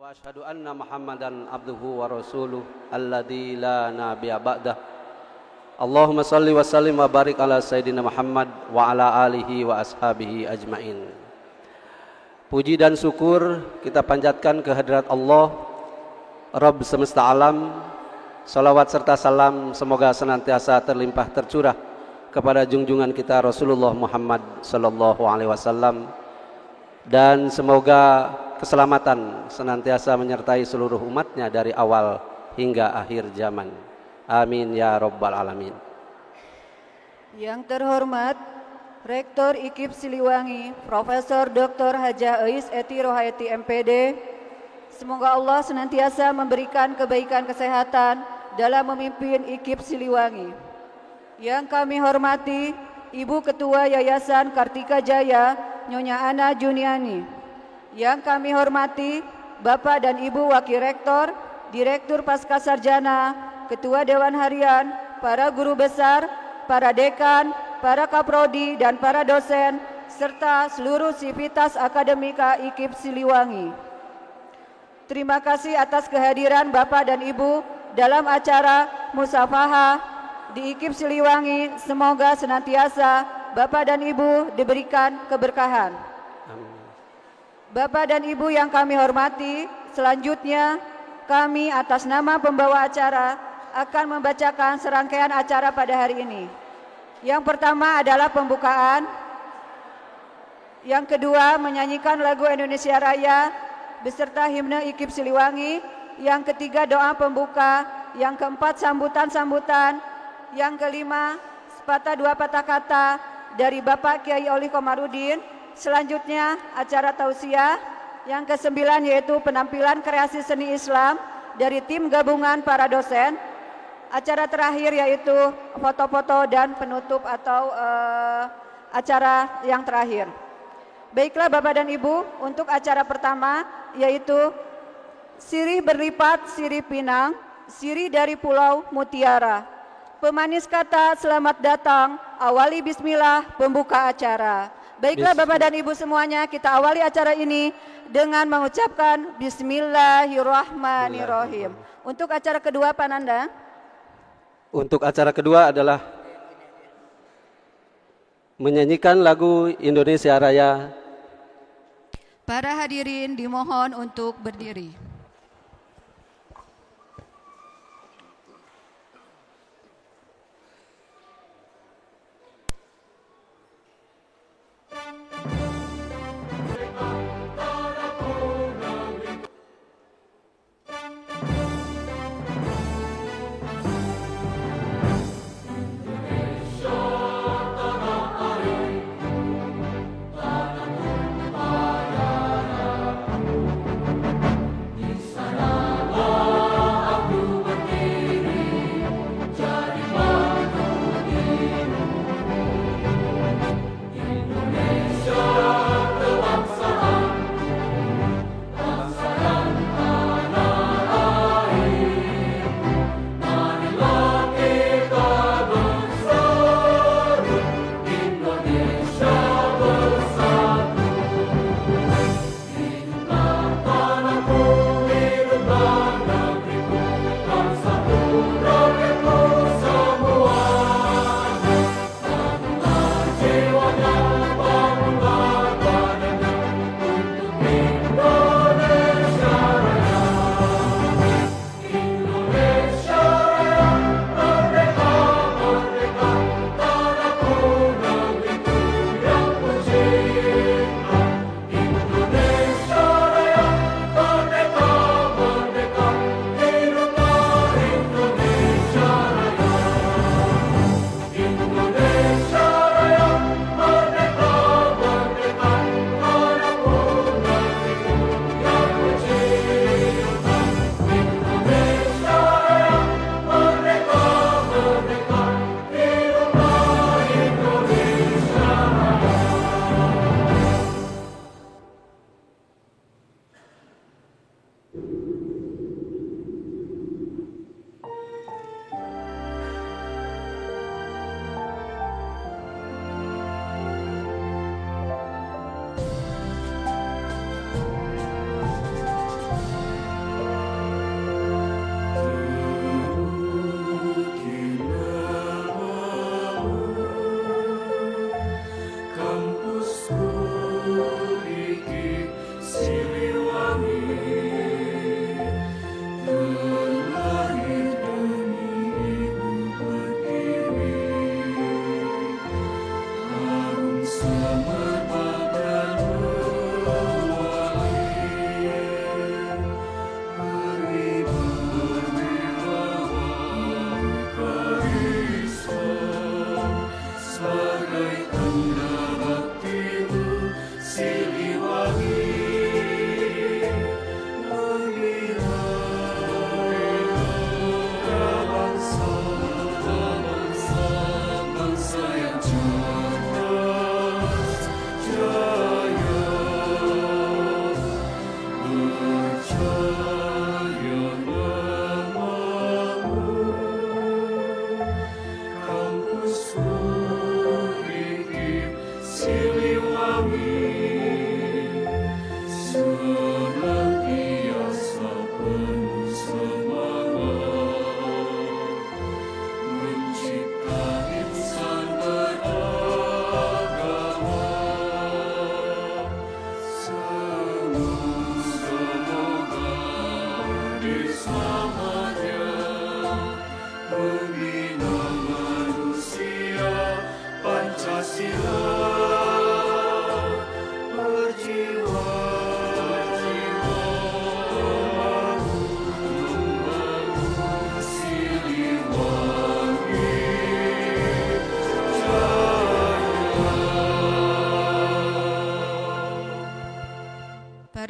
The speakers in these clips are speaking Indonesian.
وأشهد أن محمدا عبده ورسوله الذي لا نبي بعده اللهم صل وسلم وبارك على سيدنا Muhammad wa ala alihi wa ashabihi ajmain. Puji dan syukur kita panjatkan kehadirat Allah Rabb semesta alam. Salawat serta salam semoga senantiasa terlimpah tercurah kepada junjungan kita Rasulullah Muhammad sallallahu alaihi wasallam, dan semoga keselamatan senantiasa menyertai seluruh umatnya dari awal hingga akhir zaman. Amin ya rabbal alamin. Yang terhormat Rektor IKIP Siliwangi Profesor Dr. Hajah Ais Eti Rohaiti MPD, semoga Allah senantiasa memberikan kebaikan kesehatan dalam memimpin IKIP Siliwangi. Yang kami hormati Ibu Ketua Yayasan Kartika Jaya Nyonya Ana Juniani. Yang kami hormati Bapak dan Ibu Wakil Rektor, Direktur Pascasarjana, Ketua Dewan Harian, para guru besar, para dekan, para kaprodi dan para dosen, serta seluruh sivitas akademika IKIP Siliwangi. Terima kasih atas kehadiran Bapak dan Ibu dalam acara Musafahah di IKIP Siliwangi. Semoga senantiasa Bapak dan Ibu diberikan keberkahan. Bapak dan Ibu yang kami hormati, selanjutnya kami atas nama pembawa acara akan membacakan serangkaian acara pada hari ini. Yang pertama adalah pembukaan. Yang kedua menyanyikan lagu Indonesia Raya beserta himne IKIP Siliwangi. Yang ketiga doa pembuka. Yang keempat sambutan-sambutan. Yang kelima sepatah dua patah kata dari Bapak Kiai Oli Komarudin. Selanjutnya acara tausiah. Yang kesembilan yaitu penampilan kreasi seni Islam dari tim gabungan para dosen. Acara terakhir yaitu foto-foto dan penutup atau acara yang terakhir. Baiklah Bapak dan Ibu, untuk acara pertama yaitu Sirih Berlipat Sirih Pinang, Sirih dari Pulau Mutiara. Pemanis kata selamat datang, awali bismillah pembuka acara. Baiklah Bapak dan Ibu semuanya, kita awali acara ini dengan mengucapkan Bismillahirrahmanirrahim. Untuk acara kedua Pak Nanda. Untuk acara kedua adalah menyanyikan lagu Indonesia Raya. Para hadirin dimohon untuk berdiri.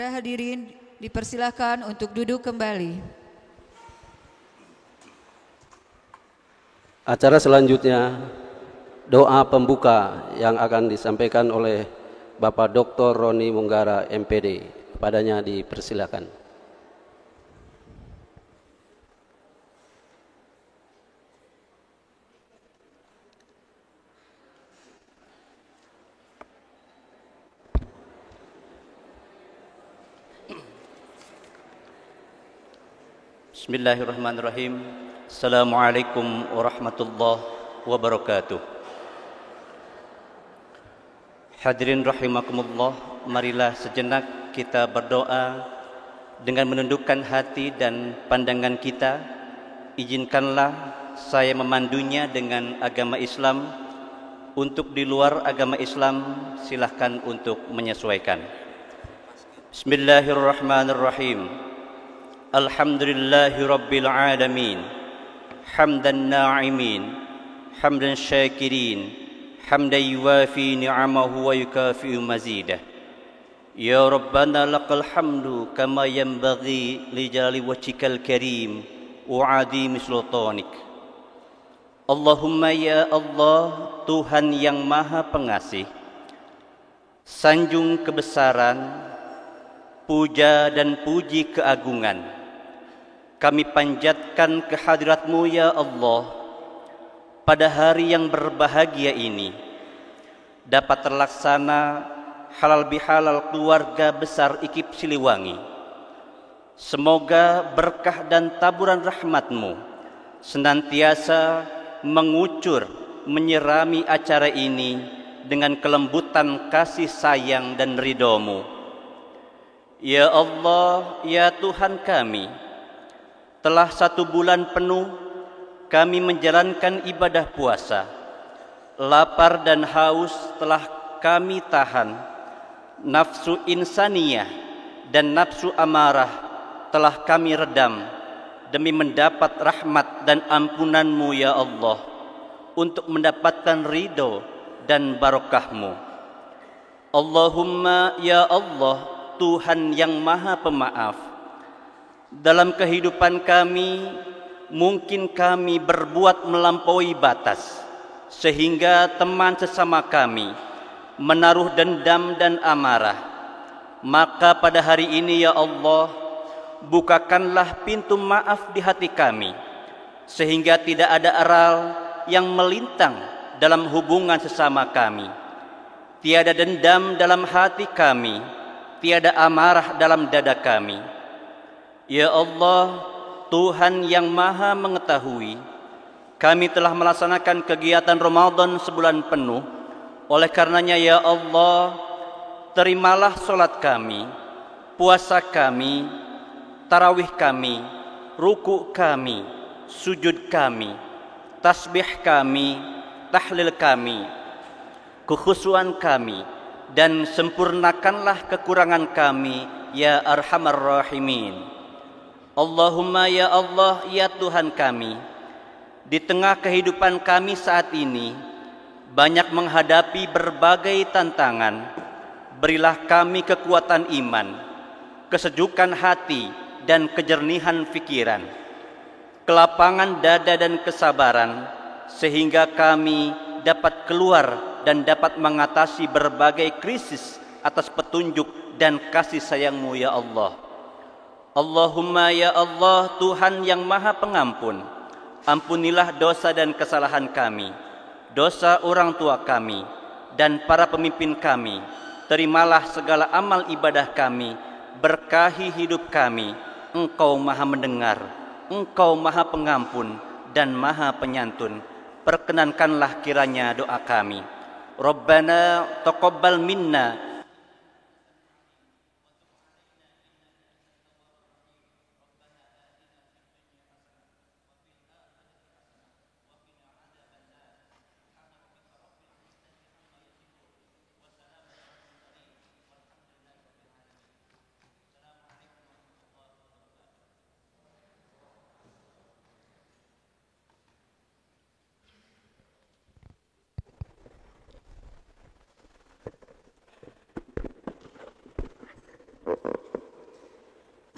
Para hadirin dipersilakan untuk duduk kembali. Acara selanjutnya doa pembuka yang akan disampaikan oleh Bapak Dr. Roni Munggara MPD. Kepadanya dipersilakan. Bismillahirrahmanirrahim. Assalamualaikum warahmatullahi wabarakatuh. Hadirin rahimakumullah, marilah sejenak kita berdoa dengan menundukkan hati dan pandangan kita. Izinkanlah saya memandunya dengan agama Islam. Untuk di luar agama Islam, silahkan untuk menyesuaikan. Bismillahirrahmanirrahim. Alhamdulillahi rabbil alamin. Hamdan na'imin, hamdan syakirin, hamdan yuwafi ni'amahu wa yukafi'u mazidah. Ya Rabbana lakal hamdu kama yanbaghi li jalali wajhikal karim wa 'azimi sultanik. Allahumma ya Allah, Tuhan yang Maha Pengasih, sanjung kebesaran, puja dan puji keagungan kami panjatkan kehadirat-Mu ya Allah. Pada hari yang berbahagia ini dapat terlaksana halal bihalal keluarga besar IKIP Siliwangi. Semoga berkah dan taburan rahmat-Mu senantiasa mengucur menyirami acara ini dengan kelembutan kasih sayang dan ridho-Mu. Ya Allah, ya Tuhan kami, telah 1 bulan penuh kami menjalankan ibadah puasa. Lapar dan haus telah kami tahan. Nafsu insaniyah dan nafsu amarah telah kami redam demi mendapat rahmat dan ampunan-Mu ya Allah, untuk mendapatkan ridho dan barokah-Mu. Allahumma ya Allah, Tuhan yang Maha Pemaaf, dalam kehidupan kami mungkin kami berbuat melampaui batas sehingga teman sesama kami menaruh dendam dan amarah. Maka pada hari ini ya Allah, bukakanlah pintu maaf di hati kami sehingga tidak ada aral yang melintang dalam hubungan sesama kami. Tiada dendam dalam hati kami, tiada amarah dalam dada kami. Ya Allah, Tuhan yang Maha Mengetahui, kami telah melaksanakan kegiatan Ramadan sebulan penuh. Oleh karenanya ya Allah, terimalah solat kami, puasa kami, tarawih kami, ruku kami, sujud kami, tasbih kami, tahlil kami, kekhusyuan kami, dan sempurnakanlah kekurangan kami ya Arhamar Rahimin. Allahumma ya Allah, ya Tuhan kami, di tengah kehidupan kami saat ini banyak menghadapi berbagai tantangan. Berilah kami kekuatan iman, kesejukan hati dan kejernihan pikiran, kelapangan dada dan kesabaran, sehingga kami dapat keluar dan dapat mengatasi berbagai krisis atas petunjuk dan kasih sayang-Mu ya Allah. Allahumma ya Allah, Tuhan yang Maha Pengampun, ampunilah dosa dan kesalahan kami, dosa orang tua kami, dan para pemimpin kami. Terimalah segala amal ibadah kami, berkahi hidup kami. Engkau Maha Mendengar, Engkau Maha Pengampun dan Maha Penyantun. Perkenankanlah kiranya doa kami. Rabbana taqabbal minna.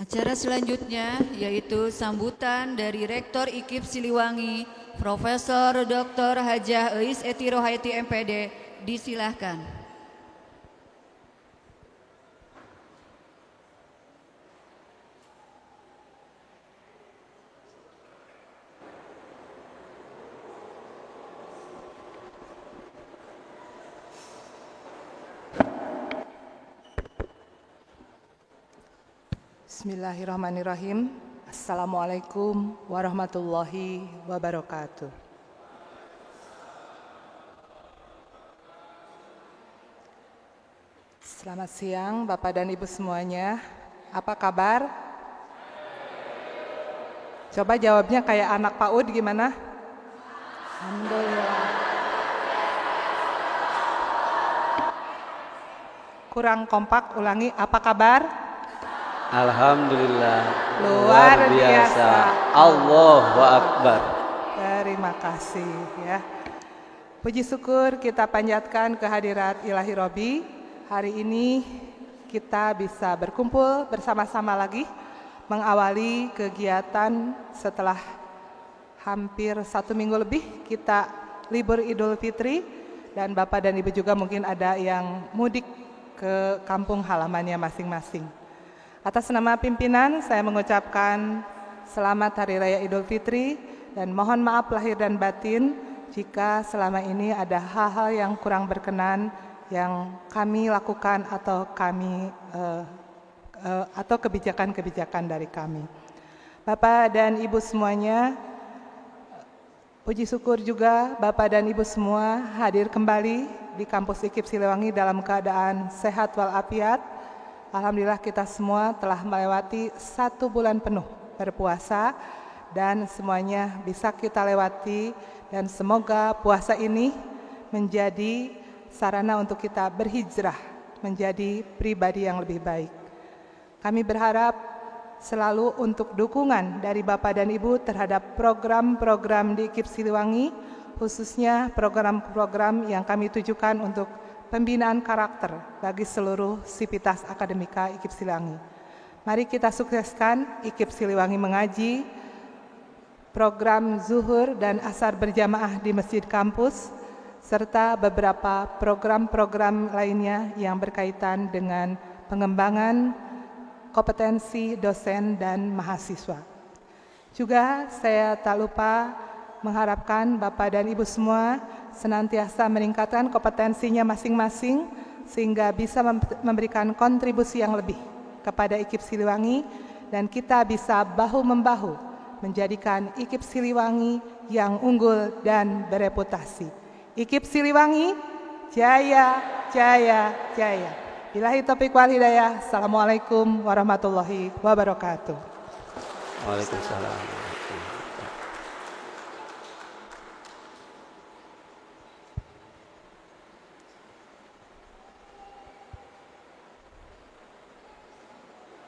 Acara selanjutnya yaitu sambutan dari Rektor IKIP Siliwangi, Profesor Dr. Hajah Eis Eti Rohaiti MPD, disilahkan. Bismillahirrahmanirrahim. Assalamualaikum warahmatullahi wabarakatuh. Selamat siang Bapak dan Ibu semuanya. Apa kabar? Coba jawabnya kayak anak PAUD gimana? Alhamdulillah. Kurang kompak, ulangi. Apa kabar? Alhamdulillah. Luar biasa. Allahu Akbar. Terima kasih ya. Puji syukur kita panjatkan kehadirat Ilahi Robi. Hari ini kita bisa berkumpul bersama-sama lagi mengawali kegiatan setelah hampir 1 minggu lebih kita libur Idul Fitri, dan Bapak dan Ibu juga mungkin ada yang mudik ke kampung halamannya masing-masing. Atas nama pimpinan, saya mengucapkan selamat Hari Raya Idul Fitri dan mohon maaf lahir dan batin jika selama ini ada hal-hal yang kurang berkenan yang kami lakukan atau kebijakan-kebijakan dari kami. Bapak dan Ibu semuanya, puji syukur juga Bapak dan Ibu semua hadir kembali di kampus IKIP Siliwangi dalam keadaan sehat walafiat. Alhamdulillah kita semua telah melewati 1 bulan penuh berpuasa dan semuanya bisa kita lewati, dan semoga puasa ini menjadi sarana untuk kita berhijrah menjadi pribadi yang lebih baik. Kami berharap selalu untuk dukungan dari Bapak dan Ibu terhadap program-program di IKIP Siliwangi, khususnya program-program yang kami tujukan untuk pembinaan karakter bagi seluruh sivitas akademika IKIP Siliwangi. Mari kita sukseskan IKIP Siliwangi mengaji, program zuhur dan asar berjamaah di masjid kampus, serta beberapa program-program lainnya yang berkaitan dengan pengembangan kompetensi dosen dan mahasiswa. Juga saya tak lupa mengharapkan Bapak dan Ibu semua senantiasa meningkatkan kompetensinya masing-masing sehingga bisa memberikan kontribusi yang lebih kepada IKIP Siliwangi, dan kita bisa bahu-membahu menjadikan IKIP Siliwangi yang unggul dan bereputasi. IKIP Siliwangi, jaya, jaya, jaya. Billahi taufiq wal hidayah. Assalamualaikum warahmatullahi wabarakatuh. Waalaikumsalam.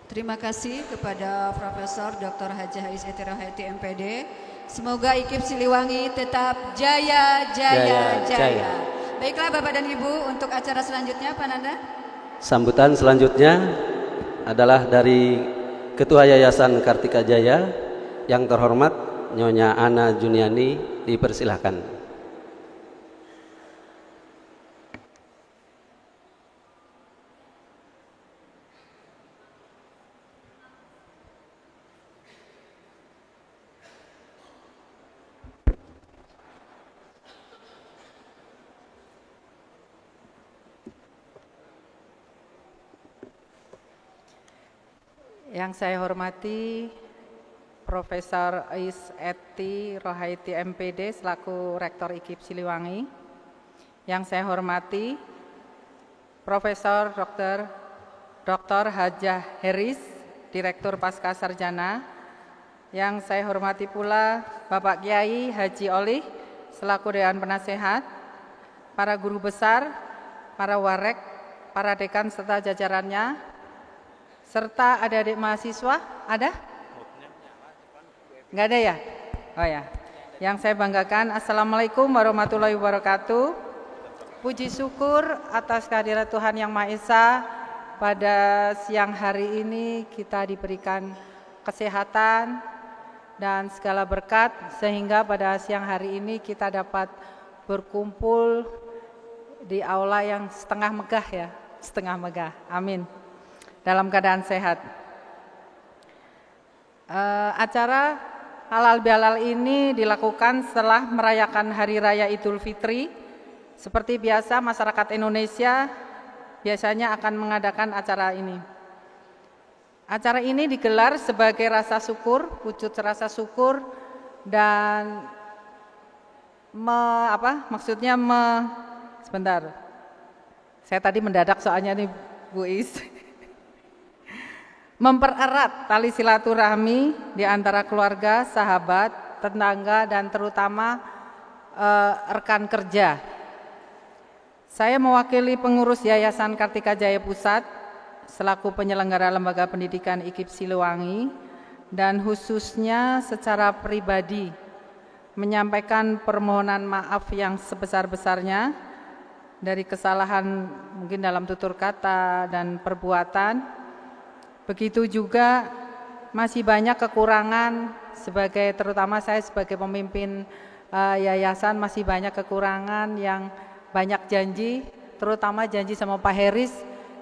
Terima kasih kepada Profesor Dr. Hajah Eis Eti Rohaiti MPD. Semoga IKIP Siliwangi tetap jaya, jaya, jaya. Baiklah Bapak dan Ibu, untuk acara selanjutnya Pak Nanda. Sambutan selanjutnya adalah dari Ketua Yayasan Kartika Jaya yang terhormat Nyonya Ana Juniani, dipersilahkan. Yang saya hormati Profesor Eis Eti Rohaiti MPD selaku Rektor IKIP Siliwangi. Yang saya hormati Profesor Dr. Hajah Heris, Direktur Pasca Sarjana. Yang saya hormati pula Bapak Kiai Haji Olih selaku Dewan Penasehat, para guru besar, para warek, para dekan serta jajarannya, serta adik-adik mahasiswa. Ada? Enggak ada ya? Oh ya. Yang saya banggakan, Assalamualaikum warahmatullahi wabarakatuh. Puji syukur atas kehadirat Tuhan Yang Maha Esa pada siang hari ini kita diberikan kesehatan dan segala berkat sehingga pada siang hari ini kita dapat berkumpul di aula yang setengah megah ya, setengah megah. Amin. Dalam keadaan sehat. Acara halal bihalal ini dilakukan setelah merayakan Hari Raya Idul Fitri. Seperti biasa masyarakat Indonesia biasanya akan mengadakan acara ini. Acara ini digelar sebagai rasa syukur, wujud rasa syukur dan sebentar. Saya tadi mendadak soalnya nih Bu Is. Mempererat tali silaturahmi di antara keluarga, sahabat, tetangga dan terutama rekan kerja. Saya mewakili pengurus Yayasan Kartika Jaya Pusat selaku penyelenggara Lembaga Pendidikan IKIP Siliwangi dan khususnya secara pribadi menyampaikan permohonan maaf yang sebesar-besarnya dari kesalahan mungkin dalam tutur kata dan perbuatan. Begitu juga masih banyak kekurangan terutama saya sebagai pemimpin yayasan masih banyak kekurangan yang banyak janji, terutama janji sama Pak Heris.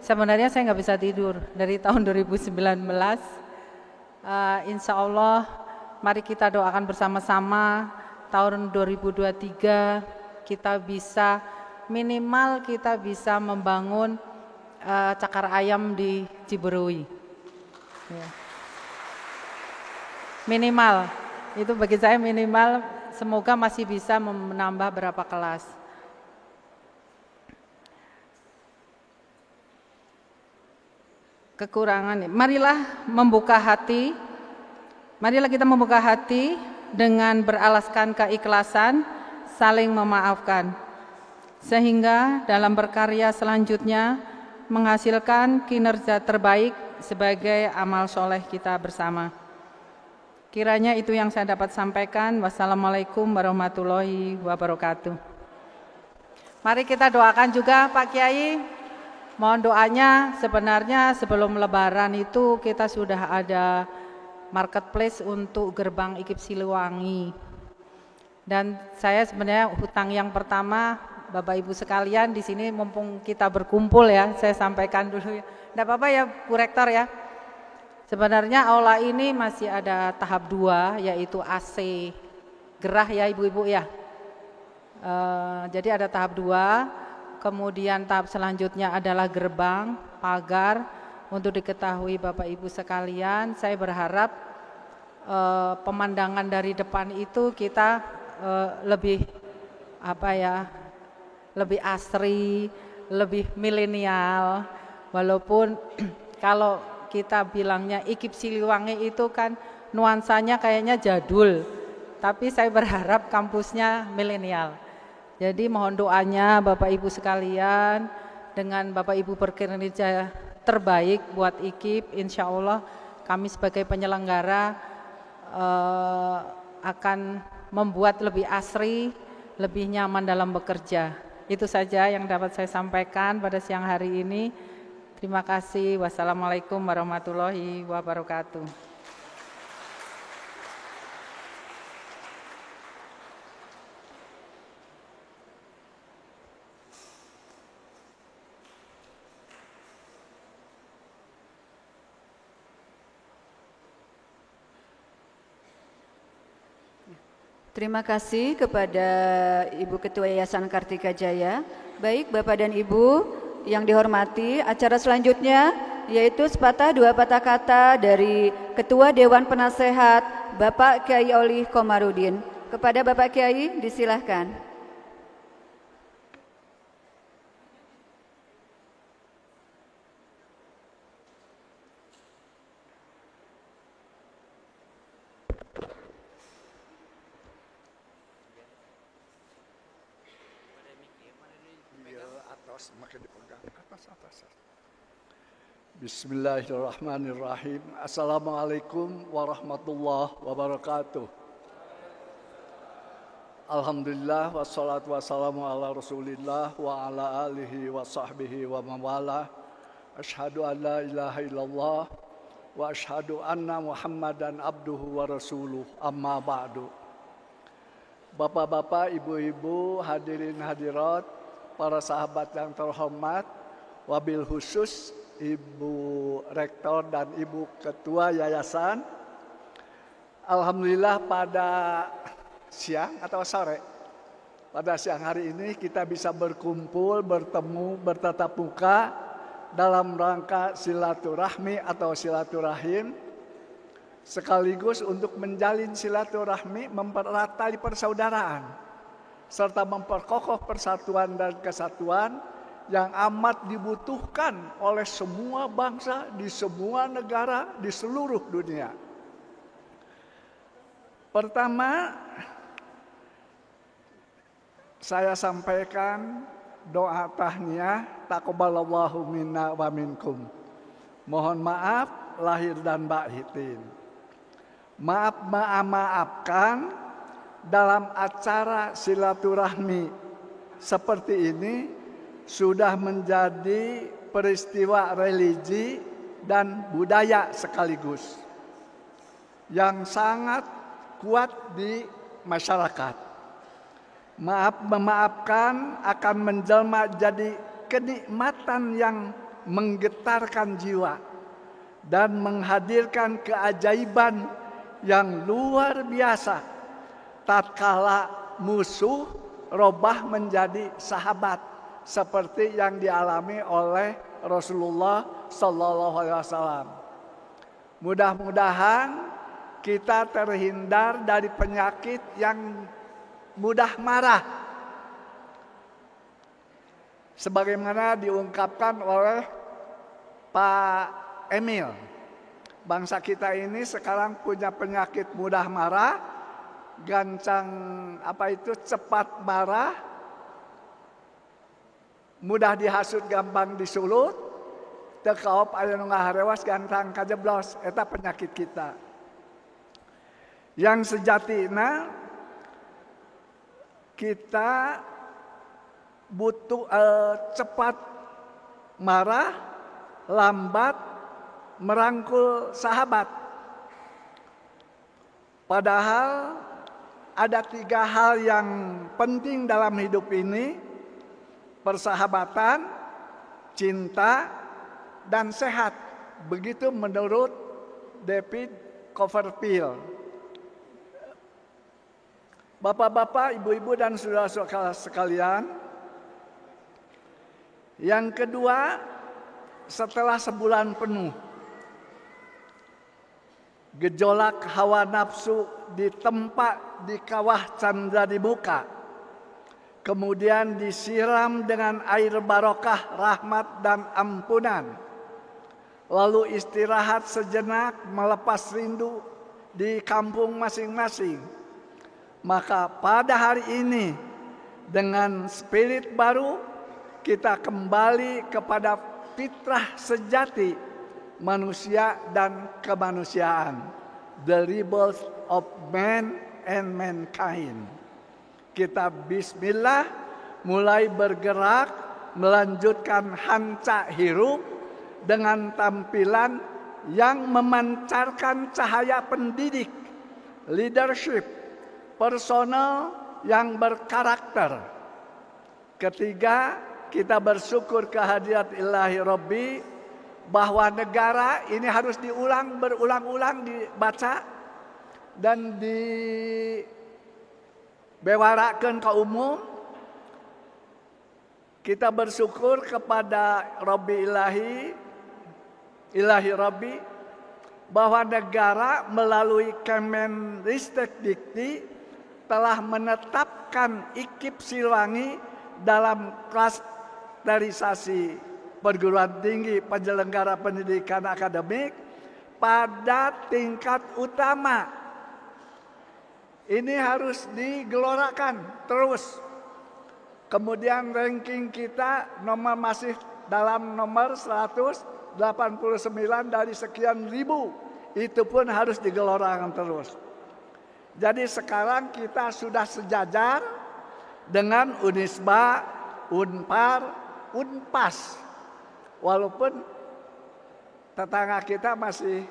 Sebenarnya saya nggak bisa tidur dari tahun 2019. Insya Allah mari kita doakan bersama-sama tahun 2023 kita bisa minimal kita bisa membangun cakar ayam di Ciberui. Ya. Minimal, itu bagi saya minimal, semoga masih bisa menambah berapa kelas. Kekurangan, marilah kita membuka hati dengan beralaskan keikhlasan, saling memaafkan, sehingga dalam berkarya selanjutnya menghasilkan kinerja terbaik sebagai amal soleh kita bersama. Kiranya itu yang saya dapat sampaikan. Wassalamualaikum warahmatullahi wabarakatuh. Mari kita doakan juga Pak Kiai. Mohon doanya, sebenarnya sebelum Lebaran itu kita sudah ada marketplace untuk gerbang IKIP Siliwangi. Dan saya sebenarnya hutang yang pertama, Bapak Ibu sekalian di sini mumpung kita berkumpul ya, saya sampaikan dulu ya. Tidak apa-apa ya Bu Rektor ya. Sebenarnya aula ini masih ada tahap 2 yaitu AC gerah ya Ibu-ibu ya. Jadi ada tahap 2. Kemudian tahap selanjutnya adalah gerbang, pagar. Untuk diketahui Bapak Ibu sekalian, saya berharap pemandangan dari depan itu kita lebih lebih asri, lebih milenial. Walaupun kalau kita bilangnya IKIP Siliwangi itu kan nuansanya kayaknya jadul, tapi saya berharap kampusnya milenial. Jadi mohon doanya Bapak Ibu sekalian, dengan Bapak Ibu berkinerja terbaik buat IKIP, insya Allah kami sebagai penyelenggara akan membuat lebih asri, lebih nyaman dalam bekerja. Itu saja yang dapat saya sampaikan pada siang hari ini. Terima kasih. Wassalamualaikum warahmatullahi wabarakatuh. Terima kasih kepada Ibu Ketua Yayasan Kartika Jaya. Baik Bapak dan Ibu yang dihormati, acara selanjutnya yaitu sepatah dua patah kata dari Ketua Dewan Penasehat Bapak Kiai Olih Komarudin. Kepada Bapak Kiai disilahkan. Bismillahirrahmanirrahim. Assalamualaikum warahmatullahi wabarakatuh. Alhamdulillah wassalatu wassalamu ala rasulillah wa ala alihi wa sahbihi wa mawala. Asyhadu an la ilaha illallah wa asyhadu anna Muhammadan abduhu wa rasuluh. Amma ba'du. Bapak-bapak, ibu-ibu, hadirin hadirat, para sahabat yang terhormat, wabil khusus Ibu Rektor dan Ibu Ketua Yayasan. Alhamdulillah pada siang atau sore, pada siang hari ini kita bisa berkumpul, bertemu, bertatap muka dalam rangka silaturahmi atau silaturahim, sekaligus untuk menjalin silaturahmi, mempererat tali persaudaraan, serta memperkokoh persatuan dan kesatuan yang amat dibutuhkan oleh semua bangsa di semua negara di seluruh dunia. Pertama, saya sampaikan doa tahniyah taqabbalallahu minna wa minkum. Mohon maaf lahir dan batin. Maafkan dalam acara silaturahmi seperti ini sudah menjadi peristiwa religi dan budaya sekaligus yang sangat kuat di masyarakat. Memaafkan akan menjelma jadi kenikmatan yang menggetarkan jiwa dan menghadirkan keajaiban yang luar biasa tatkala musuh robah menjadi sahabat, seperti yang dialami oleh Rasulullah Sallallahu Alaihi Wasallam. Mudah-mudahan kita terhindar dari penyakit yang mudah marah, sebagaimana diungkapkan oleh Pak Emil. Bangsa kita ini sekarang punya penyakit mudah marah, cepat marah, mudah dihasut, gampang disulut, teu kaop aya nu ngaharewas gantang kajeblos. Eta penyakit kita. Yang sejatina kita butuh cepat marah, lambat merangkul sahabat. Padahal ada 3 hal yang penting dalam hidup ini: persahabatan, cinta, dan sehat. Begitu menurut David Copperfield. Bapak-bapak, ibu-ibu, dan saudara-saudara sekalian, yang kedua, setelah sebulan penuh gejolak hawa nafsu ditempa di kawah candra di muka, kemudian disiram dengan air barokah rahmat dan ampunan, lalu istirahat sejenak melepas rindu di kampung masing-masing. Maka pada hari ini dengan spirit baru kita kembali kepada fitrah sejati manusia dan kemanusiaan, the rebirth of man and mankind. Kita bismillah mulai bergerak melanjutkan hanca hirup dengan tampilan yang memancarkan cahaya pendidik, leadership, personal yang berkarakter. Ketiga, kita bersyukur kehadirat Ilahi Rabbi bahwa negara ini harus berulang-ulang dibaca dan dibewarakeun ka umum. Kita bersyukur kepada Rabbi Ilahi Rabbi bahwa negara melalui Kemendikti telah menetapkan IKIP Siliwangi dalam klasterisasi perguruan tinggi penyelenggara pendidikan akademik pada tingkat utama. Ini harus digelorakan terus. Kemudian ranking kita masih dalam nomor 189 dari sekian ribu. Itu pun harus digelorakan terus. Jadi sekarang kita sudah sejajar dengan Unisba, Unpar, Unpas. Walaupun tetangga kita masih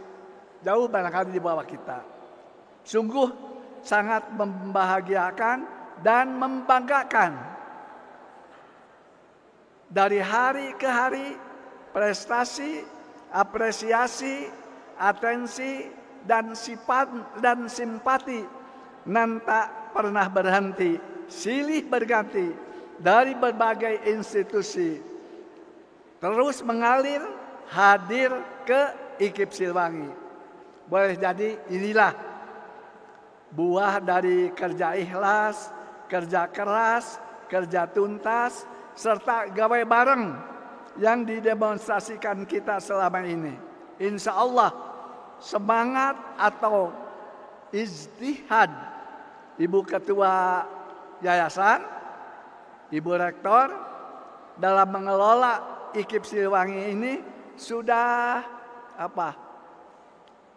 jauh barangkali di bawah kita. Sungguh sangat membahagiakan dan membanggakan. Dari hari ke hari, prestasi, apresiasi, atensi, dan sifat dan simpati nan tak pernah berhenti, silih berganti dari berbagai institusi terus mengalir hadir ke IKIP Siliwangi. Boleh jadi inilah buah dari kerja ikhlas, kerja keras, kerja tuntas, serta gawe bareng yang didemonstrasikan kita selama ini. Insya Allah semangat atau ijtihad Ibu Ketua Yayasan, Ibu Rektor dalam mengelola IKIP Siliwangi ini sudah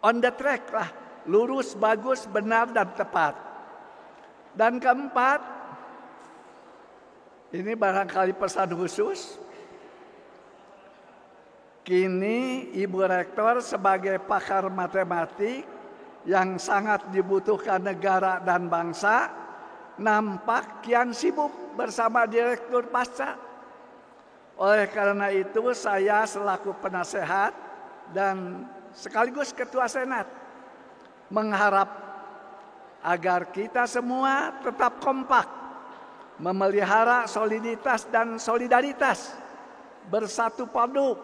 on the track lah, lurus, bagus, benar dan tepat. Dan keempat, ini barangkali pesan khusus. Kini Ibu Rektor sebagai pakar matematik yang sangat dibutuhkan negara dan bangsa nampak kian sibuk bersama Direktur Pasca. Oleh karena itu saya selaku penasehat dan sekaligus Ketua Senat mengharap agar kita semua tetap kompak memelihara soliditas dan solidaritas, bersatu padu,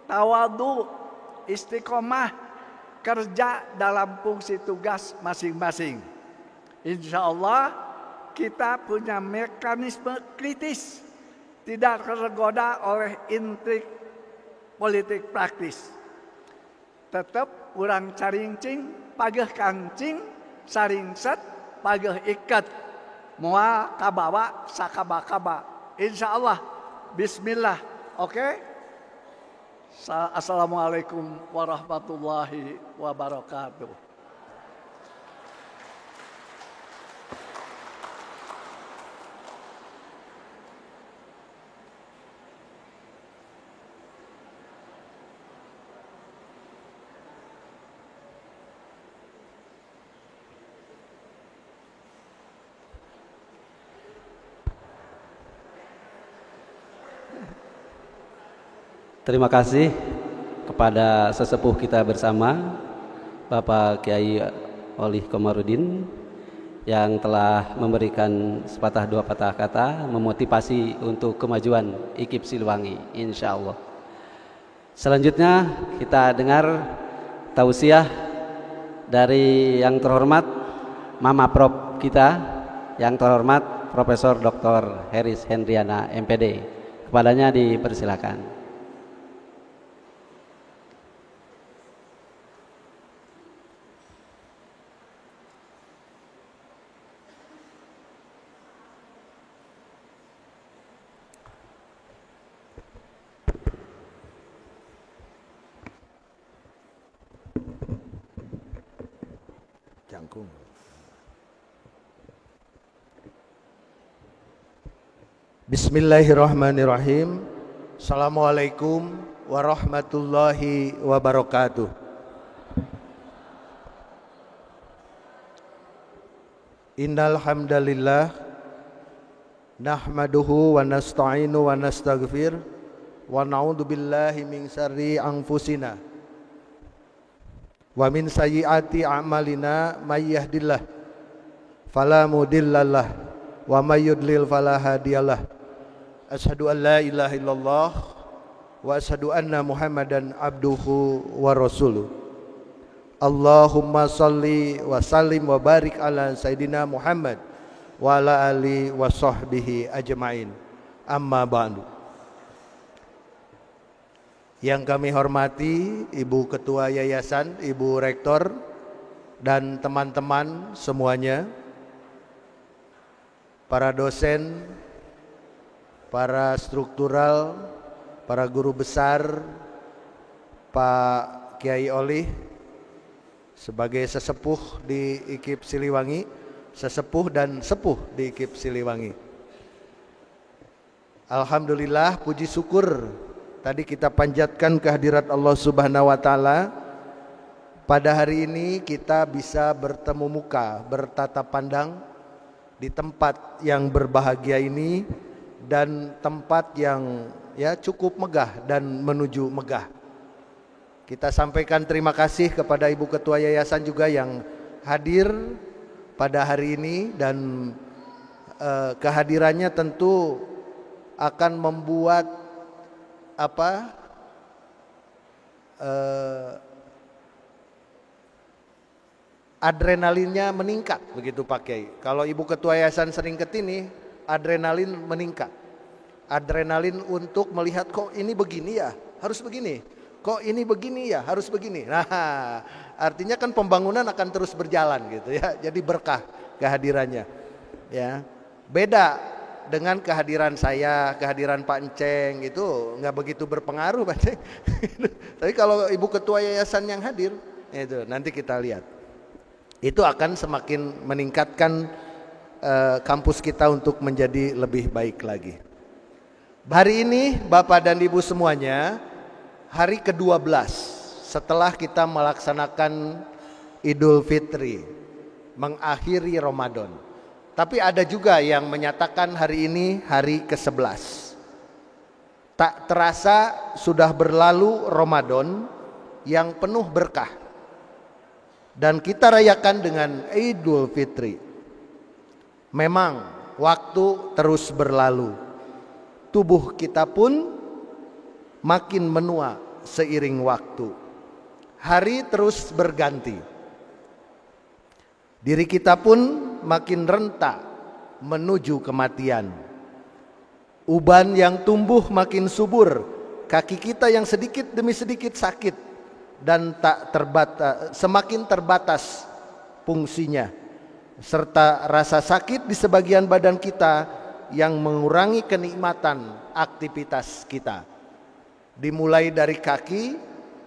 tawadu, istiqomah, kerja dalam fungsi tugas masing-masing. Insya Allah kita punya mekanisme kritis, tidak tergoda oleh intrik politik praktis. Tetap urang carincing, pageh kancing, saringset, pageh ikat, moal kabawa, sakaba-kaba. Insya Allah, bismillah, oke? Assalamualaikum warahmatullahi wabarakatuh. Terima kasih kepada sesepuh kita bersama, Bapak Kiai Olih Komarudin, yang telah memberikan sepatah dua patah kata memotivasi untuk kemajuan IKIP Siliwangi, insya Allah. Selanjutnya kita dengar tausiah dari yang terhormat Mama Prop kita, yang terhormat Profesor Dr. Heris Hendriana MPD. Kepadanya dipersilakan. Bismillahirrahmanirrahim. Assalamualaikum warahmatullahi wabarakatuh. Innal hamdalillah nahmaduhu wa nasta'inu wa nastaghfir wa na'udzu billahi min syarri anfusina wa min sayyiati a'malina may yahdillah fala mudhillalah wa may yudlil fala hadiyalah. Asyhadu an la ilaha illallah wa asyhadu anna Muhammadan abduhu wa rasuluh. Allahumma salli wa sallim wa barik ala Sayyidina Muhammad wa ala ali wa sahbihi ajma'in. Amma ba'du. Yang kami hormati Ibu Ketua Yayasan, Ibu Rektor, dan teman-teman semuanya, para dosen, para struktural, para guru besar, Pak Kiai Olih sebagai sesepuh di IKIP Siliwangi, sesepuh dan sepuh di IKIP Siliwangi. Alhamdulillah, puji syukur Tadi kita panjatkan kehadirat Allah Subhanahu wa taala. Pada hari ini kita bisa bertemu muka, bertatap pandang di tempat yang berbahagia ini, dan tempat yang ya cukup megah dan menuju megah. Kita sampaikan terima kasih kepada Ibu Ketua Yayasan juga yang hadir pada hari ini, dan kehadirannya tentu akan membuat adrenalinnya meningkat, begitu Pak Kiai. Kalau Ibu Ketua Yayasan sering kesini, adrenalin meningkat. Adrenalin untuk melihat kok ini begini ya, harus begini. Kok ini begini ya, harus begini. Nah, artinya kan pembangunan akan terus berjalan gitu ya. Jadi berkah kehadirannya. Ya. Beda dengan kehadiran saya, kehadiran Pak Enceng itu nggak begitu berpengaruh Pak Enceng. Tapi kalau Ibu Ketua Yayasan yang hadir, itu nanti kita lihat. Itu akan semakin meningkatkan kampus kita untuk menjadi lebih baik lagi. Hari ini Bapak dan Ibu semuanya, hari ke-12 setelah kita melaksanakan Idul Fitri, mengakhiri Ramadan. Tapi ada juga yang menyatakan hari ini hari ke-11. Tak terasa sudah berlalu Ramadan yang penuh berkah. Dan kita rayakan dengan Idul Fitri. Memang waktu terus berlalu. Tubuh kita pun makin menua seiring waktu. Hari terus berganti. Diri kita pun makin rentak menuju kematian. Uban yang tumbuh makin subur. Kaki kita yang sedikit demi sedikit sakit dan tak terbatas, semakin terbatas fungsinya, serta rasa sakit di sebagian badan kita yang mengurangi kenikmatan aktivitas kita. Dimulai dari kaki,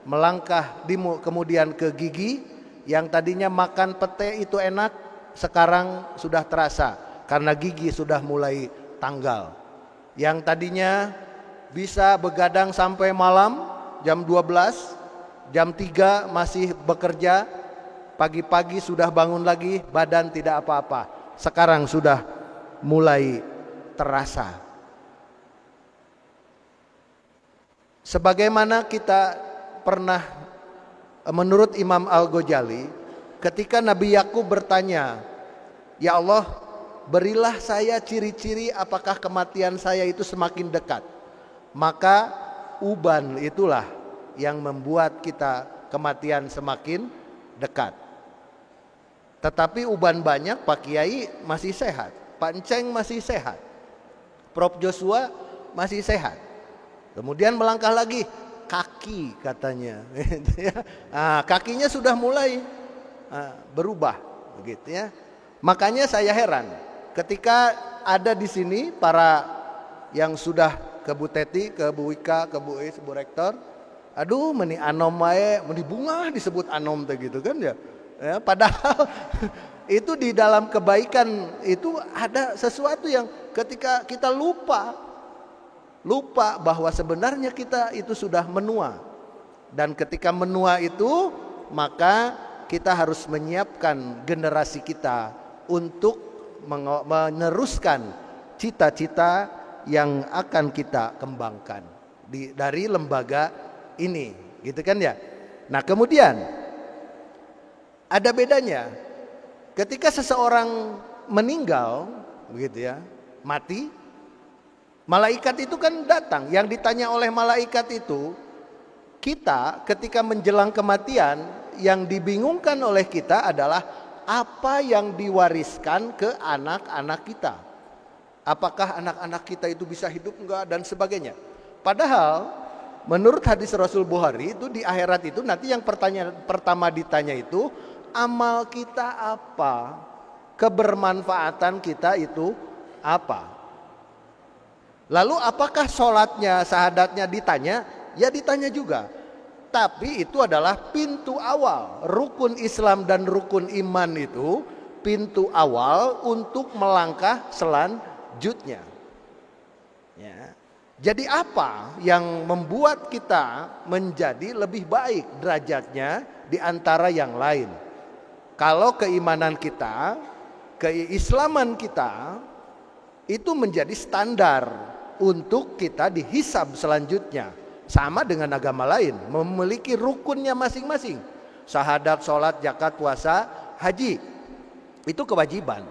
melangkah kemudian ke gigi, yang tadinya makan pete itu enak, sekarang sudah terasa karena gigi sudah mulai tanggal. Yang tadinya bisa begadang sampai malam jam 12, jam 3 masih bekerja, pagi-pagi sudah bangun lagi, badan tidak apa-apa. Sekarang sudah mulai terasa. Sebagaimana kita pernah, menurut Imam Al-Ghazali, ketika Nabi Yakub bertanya, "Ya Allah, berilah saya ciri-ciri apakah kematian saya itu semakin dekat." Maka uban itulah yang membuat kita kematian semakin dekat. Tetapi uban banyak, Pak Kiai masih sehat, Pak Enceng masih sehat, Prof Joshua masih sehat. Kemudian melangkah lagi, kaki katanya. Kakinya sudah mulai berubah, begitu ya. Makanya saya heran ketika ada di sini para yang sudah ke Bu Teti, ke Bu Wika, ke Bu Is, Bu Rektor. Aduh, meni anom wae, meni bunga disebut anom teh gitu kan ya. Padahal itu di dalam kebaikan itu ada sesuatu yang ketika kita lupa bahwa sebenarnya kita itu sudah menua. Dan ketika menua itu, maka kita harus menyiapkan generasi kita untuk meneruskan cita-cita yang akan kita kembangkan dari lembaga ini, gitu kan ya. Nah, kemudian ada bedanya ketika seseorang meninggal, begitu ya, mati, malaikat itu kan datang. Yang ditanya oleh malaikat itu, kita ketika menjelang kematian, yang dibingungkan oleh kita adalah apa yang diwariskan ke anak-anak kita. Apakah anak-anak kita itu bisa hidup enggak dan sebagainya. Padahal menurut hadis Rasul Bukhari itu di akhirat itu nanti yang pertama ditanya itu amal kita apa, kebermanfaatan kita itu apa. Lalu apakah sholatnya, syahadatnya ditanya? Ya ditanya juga. Tapi itu adalah pintu awal. Rukun Islam dan rukun iman itu pintu awal untuk melangkah selanjutnya. Ya. Jadi apa yang membuat kita menjadi lebih baik derajatnya di antara yang lain? Kalau keimanan kita, keislaman kita itu menjadi standar untuk kita dihisab selanjutnya. Sama dengan agama lain, memiliki rukunnya masing-masing. Syahadat, sholat, zakat, puasa, haji. Itu kewajiban.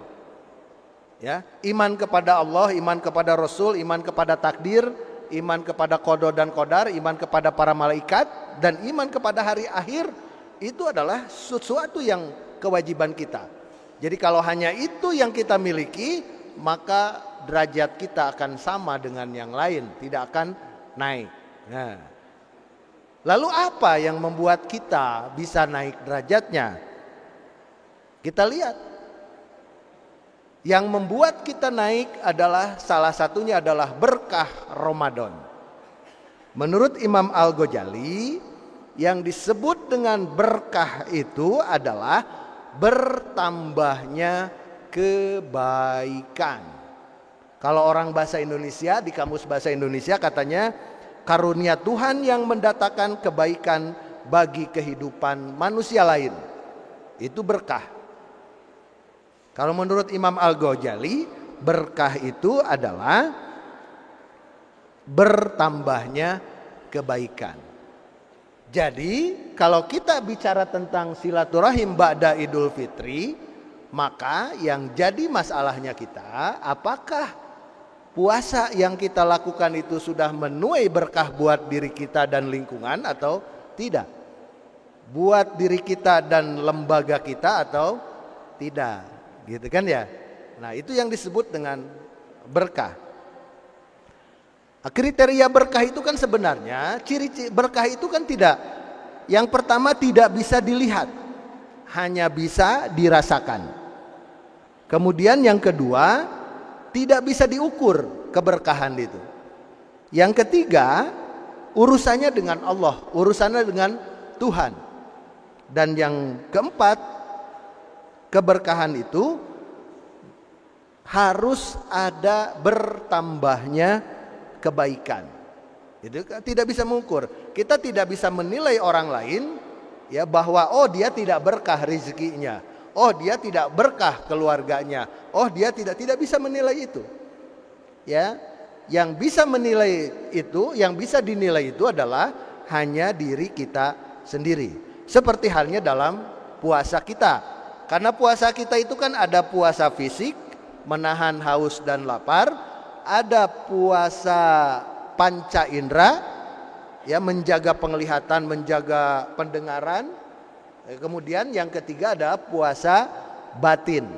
Ya, iman kepada Allah, iman kepada Rasul, iman kepada takdir, iman kepada qada dan qadar, iman kepada para malaikat, dan iman kepada hari akhir, itu adalah sesuatu yang kewajiban kita. Jadi kalau hanya itu yang kita miliki, maka derajat kita akan sama dengan yang lain, tidak akan naik. Nah, lalu apa yang membuat kita bisa naik derajatnya? Kita lihat. Yang membuat kita naik adalah salah satunya adalah berkah Ramadan. Menurut Imam Al-Ghazali, yang disebut dengan berkah itu adalah bertambahnya kebaikan. Kalau orang bahasa Indonesia, di kamus bahasa Indonesia katanya karunia Tuhan yang mendatangkan kebaikan bagi kehidupan manusia lain. Itu berkah. Kalau menurut Imam Al-Ghazali, berkah itu adalah bertambahnya kebaikan. Jadi kalau kita bicara tentang silaturahim ba'da Idul Fitri, maka yang jadi masalahnya kita, apakah puasa yang kita lakukan itu sudah menuai berkah buat diri kita dan lingkungan atau tidak? Buat diri kita dan lembaga kita atau tidak? Gitu kan ya. Nah, itu yang disebut dengan berkah. Kriteria berkah itu kan sebenarnya ciri berkah itu kan tidak, yang pertama tidak bisa dilihat, hanya bisa dirasakan. Kemudian yang kedua, tidak bisa diukur keberkahan itu. Yang ketiga, urusannya dengan Allah, urusannya dengan Tuhan. Dan yang keempat, keberkahan itu harus ada bertambahnya kebaikan. Itu tidak bisa mengukur. Kita tidak bisa menilai orang lain ya bahwa oh dia tidak berkah rezekinya, oh dia tidak berkah keluarganya, oh dia tidak bisa menilai itu. Ya, yang bisa menilai itu, yang bisa dinilai itu adalah hanya diri kita sendiri. Seperti halnya dalam puasa kita. Karena puasa kita itu kan ada puasa fisik, menahan haus dan lapar, ada puasa panca indera, ya menjaga penglihatan, menjaga pendengaran. Kemudian yang ketiga ada puasa batin,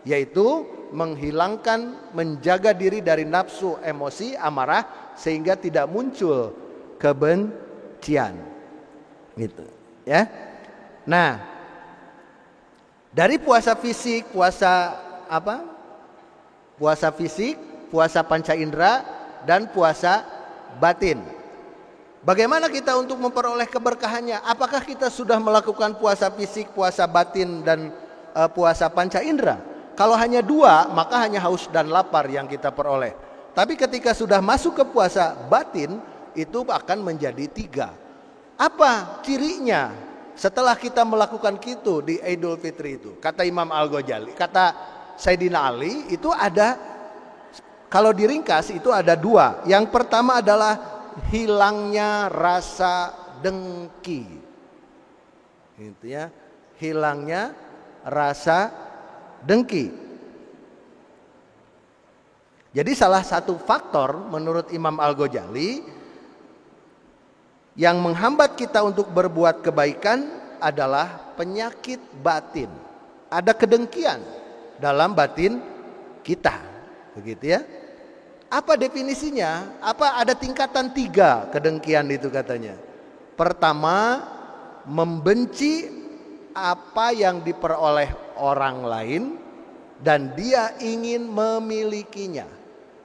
yaitu menghilangkan, menjaga diri dari nafsu, emosi, amarah sehingga tidak muncul kebencian. Gitu, ya. Nah, dari puasa fisik, puasa apa? Puasa fisik, puasa panca indera, dan puasa batin. Bagaimana kita untuk memperoleh keberkahannya? Apakah kita sudah melakukan puasa fisik, puasa batin, dan puasa panca indera? Kalau hanya dua, maka hanya haus dan lapar yang kita peroleh. Tapi ketika sudah masuk ke puasa batin, itu akan menjadi 3. Apa cirinya? Setelah kita melakukan itu di Idul Fitri itu, kata Imam Al-Ghazali, kata Sayyidina Ali, itu ada, kalau diringkas itu ada 2. Yang pertama adalah hilangnya rasa dengki. Gitu ya, hilangnya rasa dengki. Jadi salah satu faktor menurut Imam Al-Ghazali yang menghambat kita untuk berbuat kebaikan adalah penyakit batin. Ada kedengkian dalam batin kita. Begitu ya. Apa definisinya? Apa ada tingkatan 3 kedengkian itu katanya. Pertama, membenci apa yang diperoleh orang lain dan dia ingin memilikinya.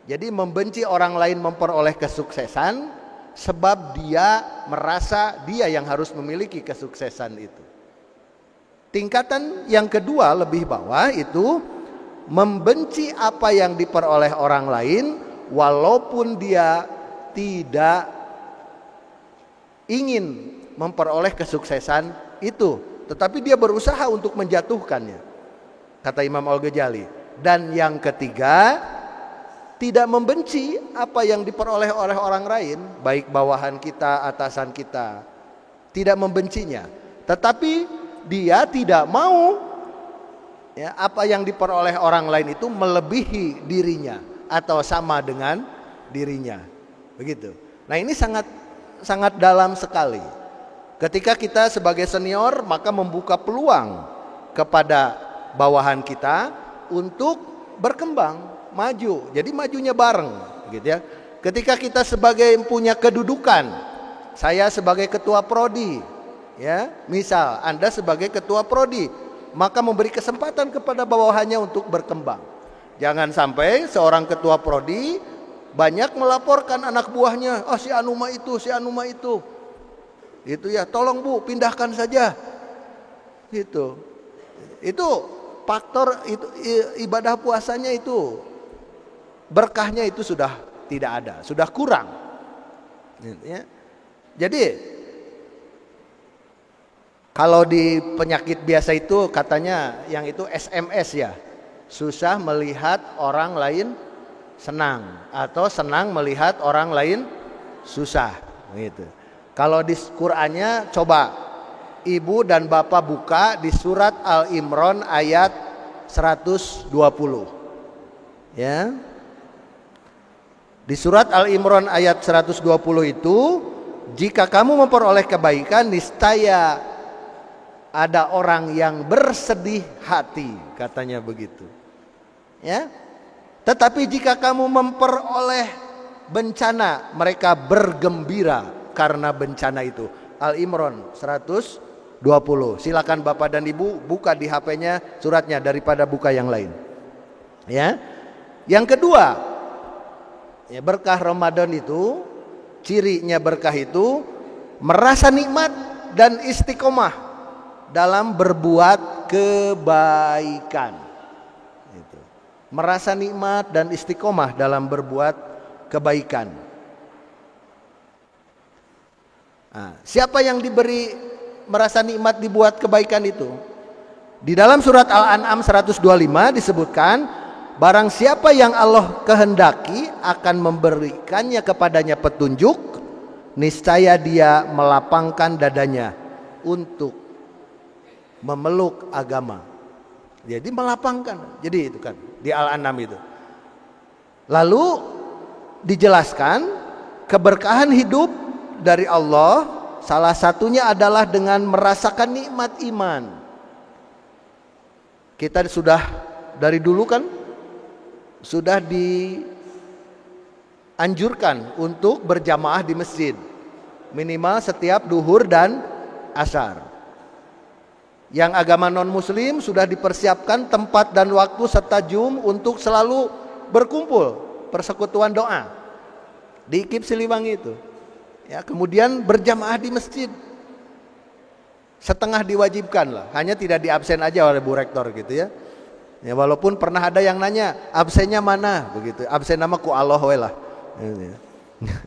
Jadi membenci orang lain memperoleh kesuksesan sebab dia merasa dia yang harus memiliki kesuksesan itu. Tingkatan yang kedua lebih bawah itu membenci apa yang diperoleh orang lain walaupun dia tidak ingin memperoleh kesuksesan itu, tetapi dia berusaha untuk menjatuhkannya, kata Imam Al-Ghazali. Dan yang ketiga, tidak membenci apa yang diperoleh oleh orang lain, baik bawahan kita, atasan kita, tidak membencinya, tetapi dia tidak mau ya, apa yang diperoleh orang lain itu melebihi dirinya atau sama dengan dirinya, begitu. Nah, ini sangat dalam sekali. Ketika kita sebagai senior, maka membuka peluang kepada bawahan kita untuk berkembang, maju. Jadi majunya bareng, gitu ya. Ketika kita sebagai punya kedudukan, saya sebagai ketua prodi, ya, misal Anda sebagai ketua prodi, maka memberi kesempatan kepada bawahannya untuk berkembang. Jangan sampai seorang ketua prodi banyak melaporkan anak buahnya, oh si Anuma itu, si Anuma itu. Itu ya, tolong Bu, pindahkan saja. Gitu. Itu faktor itu ibadah puasanya itu berkahnya itu sudah tidak ada, sudah kurang. Ya. Jadi kalau di penyakit biasa itu katanya yang itu SMS ya, susah melihat orang lain senang atau senang melihat orang lain susah, gitu. Kalau di Qur'annya coba Ibu dan Bapak buka di surat Al-Imran ayat 120. Ya. Di surat Al-Imran ayat 120 itu, jika kamu memperoleh kebaikan, niscaya ada orang yang bersedih hati, katanya begitu. Ya. Tetapi jika kamu memperoleh bencana, mereka bergembira karena bencana itu. Al-Imran 120. Silakan Bapak dan Ibu buka di HP-nya suratnya daripada buka yang lain. Ya. Yang kedua, ya, berkah Ramadan itu, cirinya berkah itu merasa nikmat dan istiqomah dalam berbuat kebaikan. Gitu. Merasa nikmat dan istiqomah dalam berbuat kebaikan. Nah, siapa yang diberi merasa nikmat dibuat kebaikan itu? Di dalam surat Al-An'am 125 disebutkan, barang siapa yang Allah kehendaki akan memberikannya kepadanya petunjuk, niscaya dia melapangkan dadanya untuk memeluk agama. Jadi melapangkan. Jadi itu kan di Al-An'am itu. Lalu dijelaskan keberkahan hidup dari Allah, salah satunya adalah dengan merasakan nikmat iman. Kita sudah dari dulu kan sudah dianjurkan untuk berjamaah di masjid minimal setiap duhur dan asar. Yang agama non muslim sudah dipersiapkan tempat dan waktu serta jum untuk selalu berkumpul persekutuan doa di IKIP Siliwangi itu. Ya, kemudian berjamaah di masjid. Setengah diwajibkan lah, hanya tidak diabsen aja oleh Bu Rektor gitu ya. Ya, walaupun pernah ada yang nanya absennya mana begitu. Absen nama ku Allah we lah.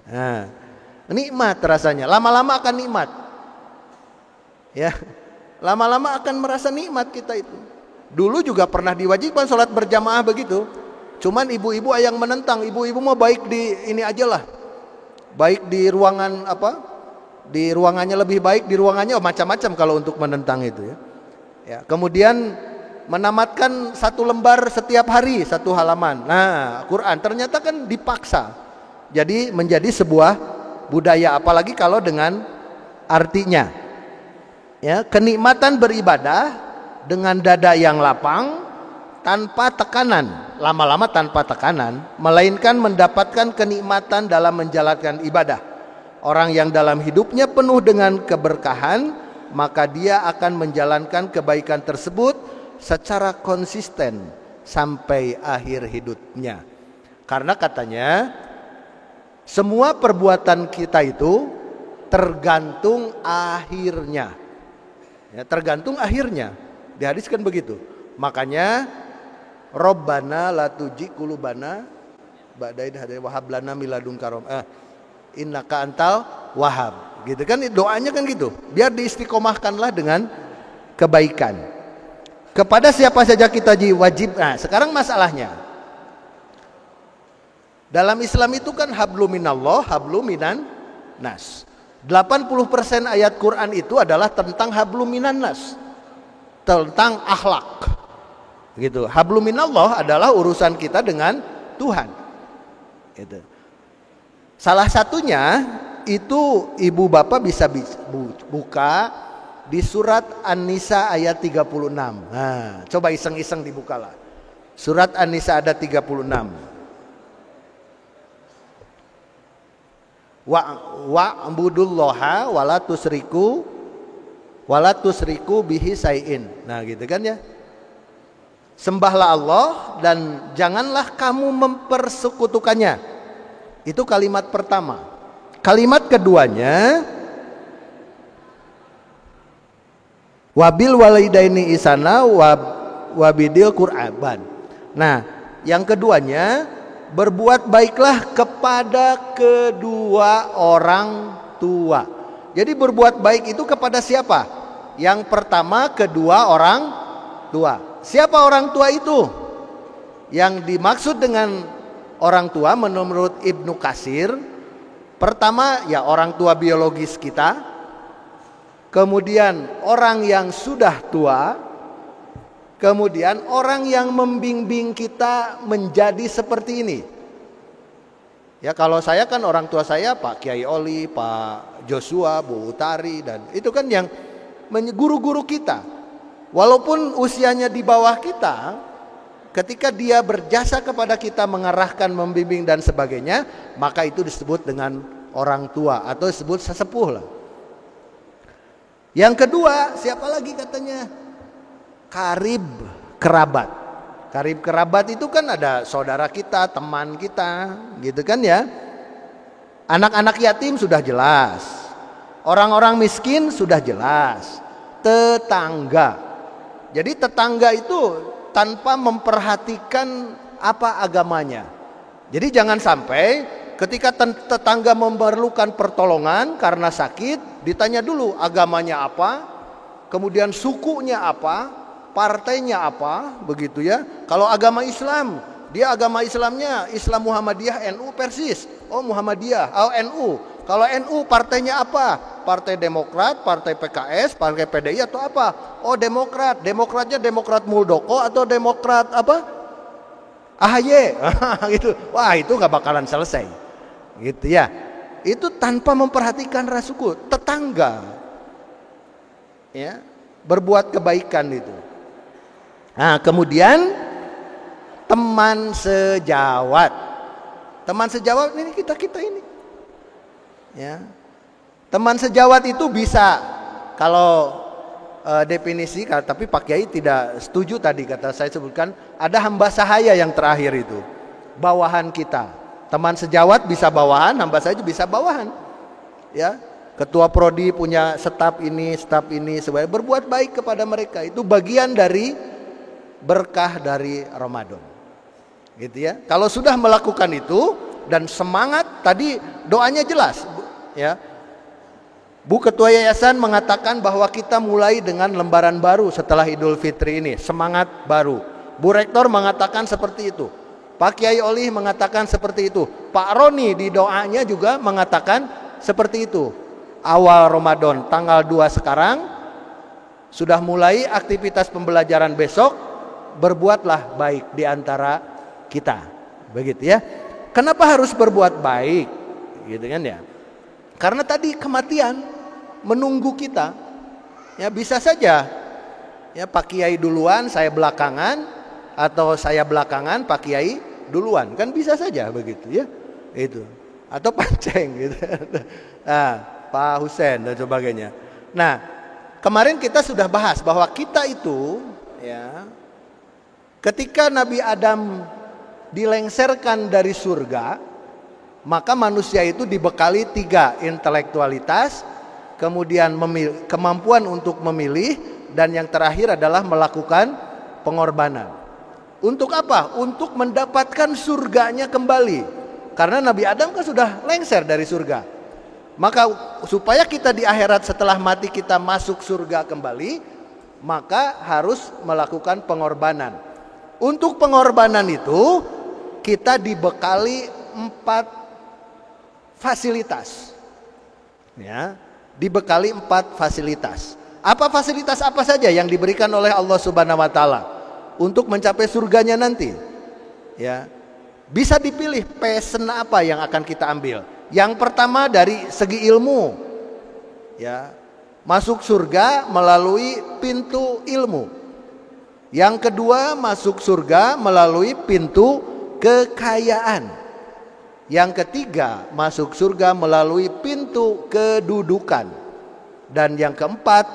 Nah, nikmat rasanya. Lama-lama akan nikmat. Ya. Lama-lama akan merasa nikmat kita itu. Dulu juga pernah diwajibkan sholat berjamaah begitu. Cuman ibu-ibu yang menentang, ibu-ibu mau baik di ini aja lah. Baik di ruangan apa? Di ruangannya lebih baik, di ruangannya macam-macam kalau untuk menentang itu ya. Ya, kemudian menamatkan satu lembar setiap hari, satu halaman. Nah, Quran ternyata kan dipaksa. Jadi menjadi sebuah budaya, apalagi kalau dengan artinya. Ya, kenikmatan beribadah dengan dada yang lapang tanpa tekanan, lama-lama tanpa tekanan, melainkan mendapatkan kenikmatan dalam menjalankan ibadah. Orang yang dalam hidupnya penuh dengan keberkahan, maka dia akan menjalankan kebaikan tersebut secara konsisten sampai akhir hidupnya. Karena katanya semua perbuatan kita itu tergantung akhirnya. Ya, tergantung akhirnya. Dihadiskan begitu. Makanya Rabbana la tujigh qulubana ba'da idh hadaytana wa hab lana min ladunka rahmah. innaka antal wahhab. Gitu kan doanya kan gitu. Biar diistiqomahkanlah dengan kebaikan. Kepada siapa saja kita wajib. Nah, sekarang masalahnya. Dalam Islam itu kan hablum minallah, hablum minan nas. 80% ayat Quran itu adalah tentang hablum minan nas. Tentang akhlak. Gitu. Hablum minallah adalah urusan kita dengan Tuhan. Gitu. Salah satunya itu ibu bapak bisa buka di surat An-Nisa ayat 36. Nah, coba iseng-iseng dibukalah. Surat An-Nisa ada 36. Wa'budullaha wala tusriku bihi syai'in. Nah, gitu kan ya. Sembahlah Allah dan janganlah kamu mempersekutukannya. Itu kalimat pertama. Kalimat keduanya wabil walidaini isana wabidil qur'an. Nah, yang keduanya berbuat baiklah kepada kedua orang tua. Jadi berbuat baik itu kepada siapa? Yang pertama kedua orang tua. Siapa orang tua itu? Yang dimaksud dengan orang tua menurut Ibnu Katsir, pertama ya orang tua biologis kita, kemudian orang yang sudah tua, kemudian orang yang membimbing kita menjadi seperti ini. Ya kalau saya kan orang tua saya Pak Kiai Oli, Pak Joshua, Bu Utari, dan itu kan yang guru-guru kita. Walaupun usianya di bawah kita, ketika dia berjasa kepada kita mengarahkan, membimbing dan sebagainya, maka itu disebut dengan orang tua atau disebut sesepuh lah. Yang kedua, siapa lagi katanya? Karib kerabat. Karib kerabat itu kan ada saudara kita, teman kita, gitu kan ya. Anak-anak yatim sudah jelas. Orang-orang miskin sudah jelas. Tetangga. Jadi tetangga itu tanpa memperhatikan apa agamanya. Jadi jangan sampai ketika tetangga memerlukan pertolongan karena sakit, ditanya dulu agamanya apa, kemudian sukunya apa, partainya apa, begitu ya. Kalau agama Islam, dia agama Islamnya Islam Muhammadiyah, NU Persis. Oh Muhammadiyah, oh NU. Kalau NU partainya apa? Partai Demokrat, Partai PKS, Partai PDI atau apa? Oh Demokrat. Demokratnya Demokrat Muldoko atau Demokrat apa? AHY. Gitu. Wah, itu nggak bakalan selesai. Gitu ya. Itu tanpa memperhatikan ras suku, tetangga. Ya, berbuat kebaikan itu. Nah, kemudian teman sejawat. Teman sejawat ini kita ini. Ya. Teman sejawat itu bisa kalau definisi, tapi Pak Kiai tidak setuju tadi kata saya sebutkan ada hamba sahaya yang terakhir itu. Bawahan kita. Teman sejawat bisa bawahan, hamba sahaya bisa bawahan. Ya. Ketua prodi punya staf ini, sebagai berbuat baik kepada mereka. Itu bagian dari berkah dari Ramadan. Gitu ya. Kalau sudah melakukan itu dan semangat, tadi doanya jelas, ya. Bu Ketua Yayasan mengatakan bahwa kita mulai dengan lembaran baru setelah Idul Fitri ini, semangat baru. Bu Rektor mengatakan seperti itu. Pak Kiai Oli mengatakan seperti itu. Pak Roni di doanya juga mengatakan seperti itu. Awal Ramadan tanggal 2 sekarang sudah mulai aktivitas pembelajaran besok, berbuatlah baik di antara kita. Begitu ya. Kenapa harus berbuat baik? Gitu kan ya. Karena tadi kematian menunggu kita. Ya bisa saja ya Pak Kiai duluan, saya belakangan, atau saya belakangan, Pak Kiai duluan. Kan bisa saja begitu ya. Itu. Atau panceng gitu. Nah, Pak Husen dan sebagainya. Nah, kemarin kita sudah bahas bahwa kita itu ya ketika Nabi Adam dilengserkan dari surga, maka manusia itu dibekali 3, intelektualitas, kemudian kemampuan untuk memilih, dan yang terakhir adalah melakukan pengorbanan. Untuk apa? Untuk mendapatkan surganya kembali. Karena Nabi Adam kan sudah lengser dari surga. Maka supaya kita di akhirat setelah mati kita masuk surga kembali, maka harus melakukan pengorbanan. Untuk pengorbanan itu kita dibekali 4 fasilitas. Ya, dibekali 4 fasilitas. Apa fasilitas apa saja yang diberikan oleh Allah Subhanahu wa taala untuk mencapai surganya nanti? Ya. Bisa dipilih passion apa yang akan kita ambil. Yang pertama dari segi ilmu. Ya. Masuk surga melalui pintu ilmu. Yang kedua, masuk surga melalui pintu kekayaan. Yang ketiga, masuk surga melalui pintu kedudukan. Dan yang keempat,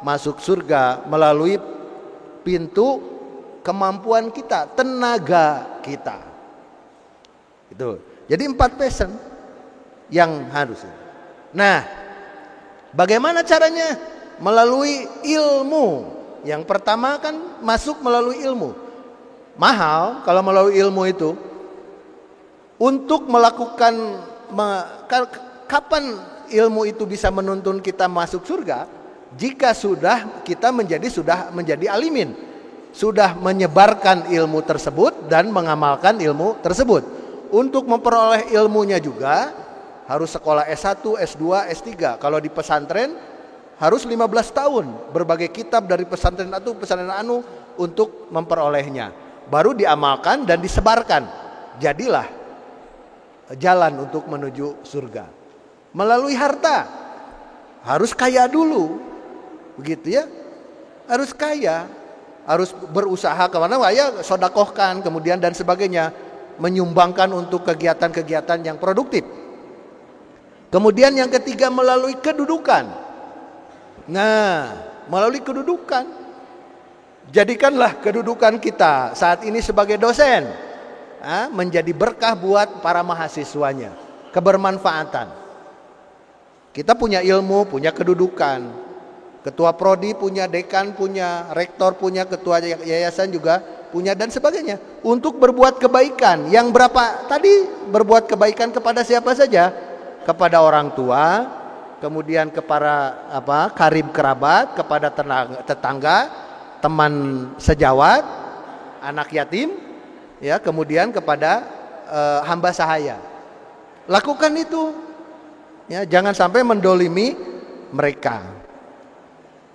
masuk surga melalui pintu kemampuan kita, tenaga kita. Itu. Jadi 4 passion yang harus. Nah, bagaimana caranya? Melalui ilmu. Yang pertama kan masuk melalui ilmu. Mahal kalau melalui ilmu itu. Untuk melakukan kapan ilmu itu bisa menuntun kita masuk surga? Jika kita menjadi alimin, sudah menyebarkan ilmu tersebut dan mengamalkan ilmu tersebut. Untuk memperoleh ilmunya juga harus sekolah S1, S2, S3. Kalau di pesantren harus 15 tahun berbagai kitab dari pesantren anu untuk memperolehnya. Baru diamalkan dan disebarkan. Jadilah jalan untuk menuju surga. Melalui harta. Harus kaya dulu. Begitu ya. Harus kaya. Harus berusaha kemana, ya sodakohkan kemudian dan sebagainya. Menyumbangkan untuk kegiatan-kegiatan yang produktif. Kemudian yang ketiga melalui kedudukan. Nah, melalui kedudukan. Jadikanlah kedudukan kita saat ini sebagai dosen menjadi berkah buat para mahasiswanya. Kebermanfaatan. Kita punya ilmu, punya kedudukan. Ketua prodi punya, dekan punya, rektor punya, ketua yayasan juga punya dan sebagainya. Untuk berbuat kebaikan. Yang berapa tadi? Berbuat kebaikan kepada siapa saja? Kepada orang tua, kemudian kepada karib kerabat, kepada tetangga, teman sejawat, anak yatim, ya, kemudian kepada hamba sahaya. Lakukan itu. Ya, jangan sampai mendolimi mereka.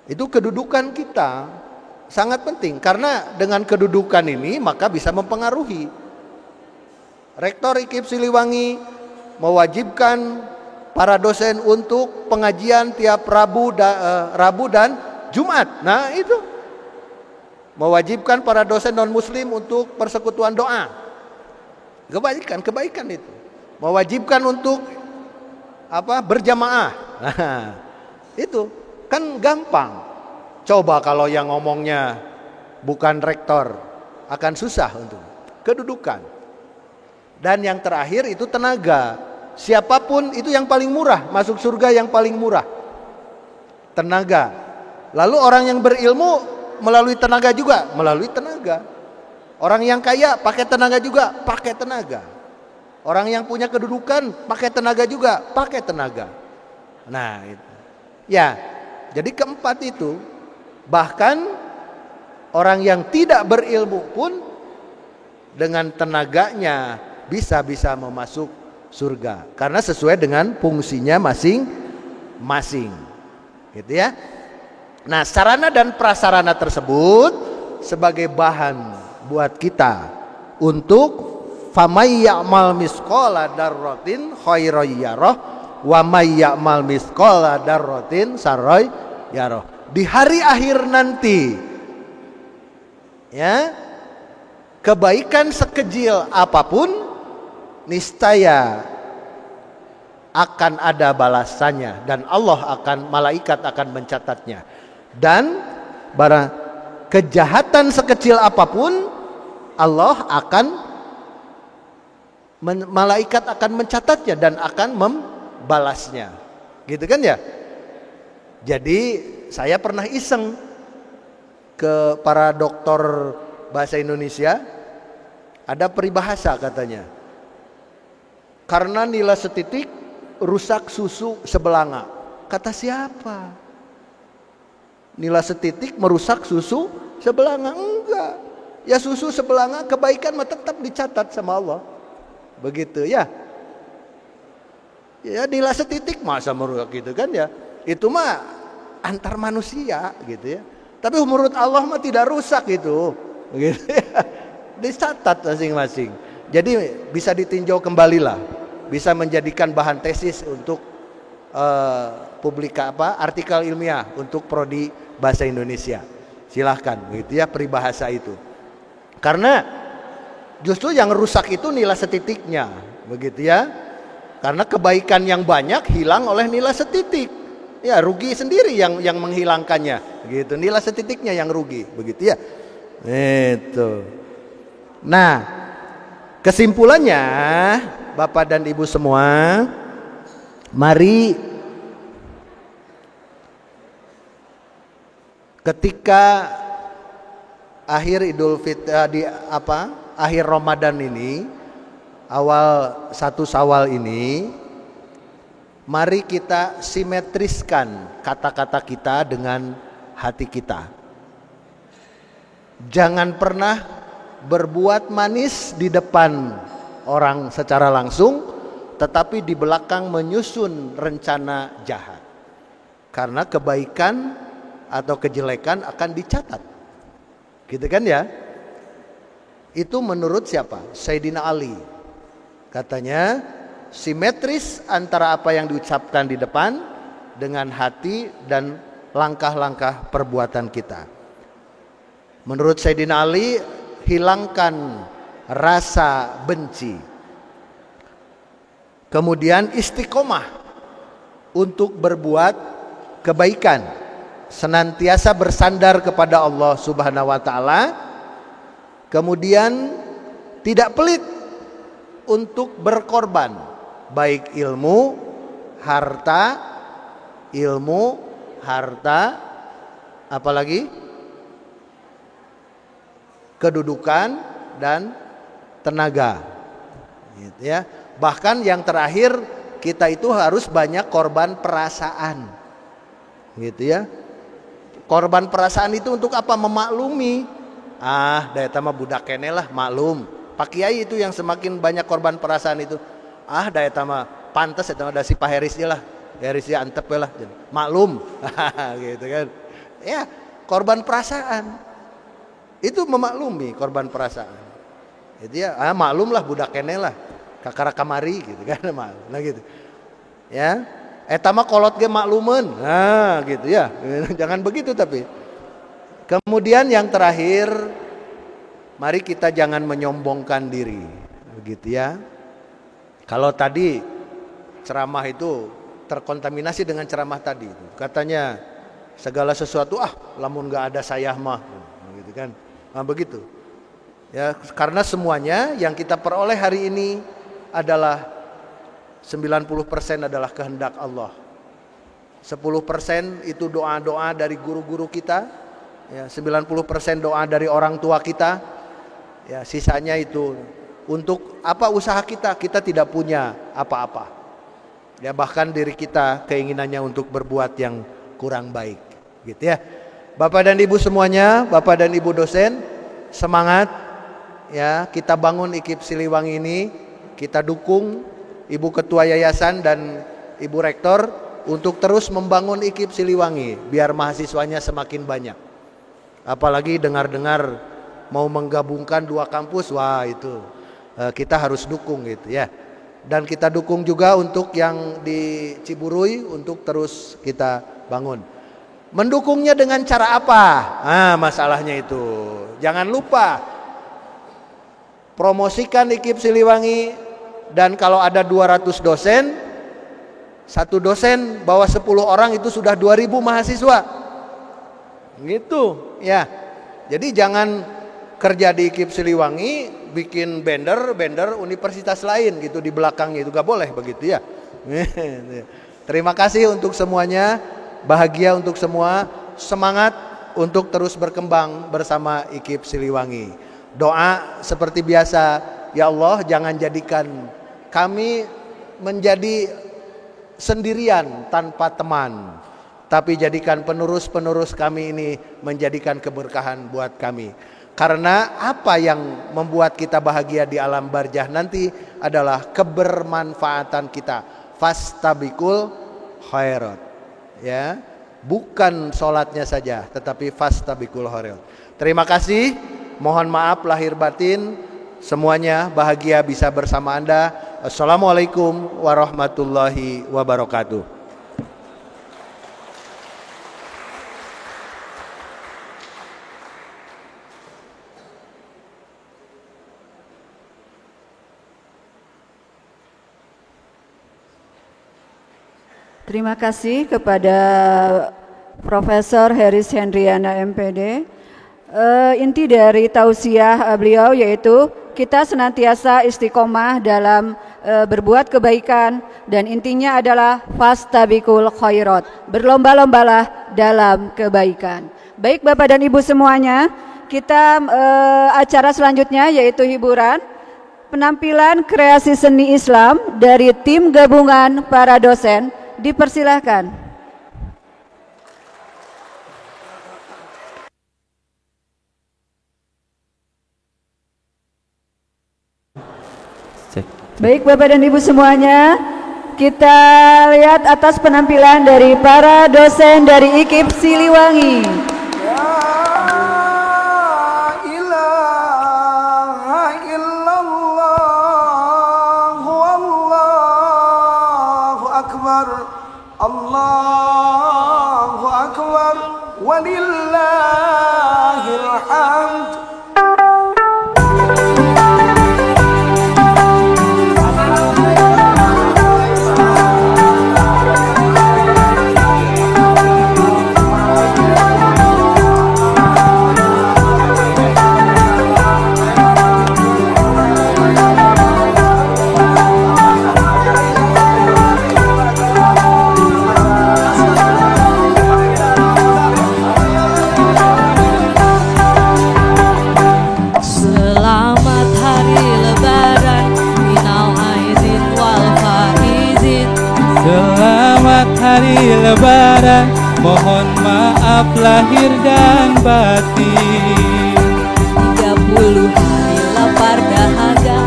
Itu kedudukan kita sangat penting karena dengan kedudukan ini maka bisa mempengaruhi. Rektor IKIP Siliwangi mewajibkan para dosen untuk pengajian tiap Rabu dan Jumat. Nah, itu mewajibkan para dosen non muslim untuk persekutuan doa. Kebaikan itu. Mewajibkan untuk berjamaah. Nah, itu kan gampang. Coba kalau yang ngomongnya bukan rektor, akan susah untuk kedudukan. Dan yang terakhir itu tenaga. Siapapun itu yang paling murah, masuk surga yang paling murah. Tenaga. Lalu orang yang berilmu melalui tenaga juga, melalui tenaga. Orang yang kaya pakai tenaga juga, pakai tenaga. Orang yang punya kedudukan pakai tenaga juga, pakai tenaga. Nah, itu. Ya. Jadi keempat itu, bahkan orang yang tidak berilmu pun dengan tenaganya bisa memasuk surga. Karena sesuai dengan fungsinya masing-masing. Gitu ya. Nah, sarana dan prasarana tersebut sebagai bahan buat kita untuk famay ya'mal misqala darratin khairan yarah wa may ya'mal misqala darratin sarray yarah. Di hari akhir nanti, ya, kebaikan sekecil apapun niscaya akan ada balasannya dan malaikat akan mencatatnya. Dan kejahatan sekecil apapun malaikat akan mencatatnya dan akan membalasnya. Gitu kan ya? Jadi saya pernah iseng ke para doktor bahasa Indonesia, ada peribahasa katanya. Karena nila setitik rusak susu sebelanga. Kata siapa? Nila setitik merusak susu sebelanga? Enggak. Ya susu sebelanga kebaikan mah tetap dicatat sama Allah. Begitu ya. Ya nila setitik masa merusak gitu kan ya. Itu mah antar manusia gitu ya. Tapi menurut Allah mah tidak rusak gitu. Begitu ya. Dicatat masing-masing. Jadi bisa ditinjau kembali lah. Bisa menjadikan bahan tesis untuk artikel ilmiah untuk prodi bahasa Indonesia. Silahkan begitu ya peribahasa itu. Karena justru yang rusak itu nilai setitiknya, begitu ya. Karena kebaikan yang banyak hilang oleh nilai setitik. Ya rugi sendiri yang menghilangkannya, gitu. Nilai setitiknya yang rugi, begitu ya. Itu. Nah, kesimpulannya Bapak dan Ibu semua, mari ketika akhir Idul Fitri akhir Ramadan ini, awal 1 Syawal ini, mari kita simetriskan kata-kata kita dengan hati kita. Jangan pernah berbuat manis di depan orang secara langsung, tetapi di belakang menyusun rencana jahat. Karena kebaikan atau kejelekan akan dicatat. Gitu kan ya? Itu menurut siapa? Sayyidina Ali. Katanya simetris antara apa yang diucapkan di depan dengan hati dan langkah-langkah perbuatan kita. Menurut Sayyidina Ali, hilangkan rasa benci. Kemudian istiqomah untuk berbuat kebaikan. Senantiasa bersandar kepada Allah Subhanahu wa taala. Kemudian tidak pelit untuk berkorban, baik ilmu, harta, apalagi kedudukan dan tenaga. Gitu ya. Bahkan yang terakhir, kita itu harus banyak korban perasaan. Gitu ya. Korban perasaan itu untuk apa? Memaklumi. Daya tambah budak kene lah, maklum. Pak Kiai itu yang semakin banyak korban perasaan itu. Daya tambah pantas ya tambah si Pak Heris lah. Heris ya antep lah. Maklum. Gitu kan. Ya, korban perasaan. Itu memaklumi korban perasaan. Itu ya, maklum lah budak kene lah. Kakara kamari gitu kan. Nah gitu. Ya. Mah kolot ge maklumen. Nah gitu ya. Jangan begitu tapi. Kemudian yang terakhir, mari kita jangan menyombongkan diri. Begitu ya. Kalau tadi ceramah itu terkontaminasi dengan ceramah tadi. Katanya segala sesuatu lamun gak ada saya mah. Gitu kan. Nah begitu. Ya, karena semuanya yang kita peroleh hari ini adalah 90% adalah kehendak Allah. 10% itu doa-doa dari guru-guru kita. Ya, 90% doa dari orang tua kita. Ya, sisanya itu untuk apa usaha kita? Kita tidak punya apa-apa. Ya, bahkan diri kita keinginannya untuk berbuat yang kurang baik, gitu ya. Bapak dan Ibu semuanya, Bapak dan Ibu dosen, semangat ya, kita bangun IKIP Siliwangi ini, kita dukung Ibu Ketua Yayasan dan Ibu Rektor untuk terus membangun IKIP Siliwangi biar mahasiswanya semakin banyak. Apalagi dengar-dengar mau menggabungkan 2 kampus, wah itu kita harus dukung gitu ya. Dan kita dukung juga untuk yang di Ciburui untuk terus kita bangun. Mendukungnya dengan cara apa? Masalahnya itu. Jangan lupa promosikan IKIP Siliwangi, dan kalau ada 200 dosen, 1 dosen bawa 10 orang itu sudah 2000 mahasiswa. Gitu ya. Jadi jangan kerja di IKIP Siliwangi bikin banner universitas lain gitu di belakangnya, itu gak boleh begitu ya. Terima kasih untuk semuanya. Bahagia untuk semua, semangat untuk terus berkembang bersama IKIP Siliwangi. Doa seperti biasa, ya Allah jangan jadikan kami menjadi sendirian tanpa teman, tapi jadikan penerus-penerus kami ini menjadikan keberkahan buat kami. Karena apa yang membuat kita bahagia di alam barzah nanti adalah kebermanfaatan kita. Fastabikul khairat, ya, bukan sholatnya saja, tetapi fastabikul khairat. Terima kasih, mohon maaf lahir batin, semuanya bahagia bisa bersama Anda. Assalamualaikum warahmatullahi wabarakatuh. Terima kasih kepada Profesor Heris Hendriana MPD. Inti dari tausiah beliau yaitu kita senantiasa istiqomah dalam berbuat kebaikan, dan intinya adalah fastabikul khairat, berlomba-lombalah dalam kebaikan. Baik Bapak dan Ibu semuanya, kita acara selanjutnya yaitu hiburan, penampilan kreasi seni Islam dari tim gabungan para dosen. Dipersilahkan. Baik Bapak dan Ibu semuanya, kita lihat atas penampilan dari para dosen dari IKIP Siliwangi. Allahu Akbar walillahil hamd. Hari Lebaran, mohon maaf lahir dan batin. 30 hari lapar dahaga,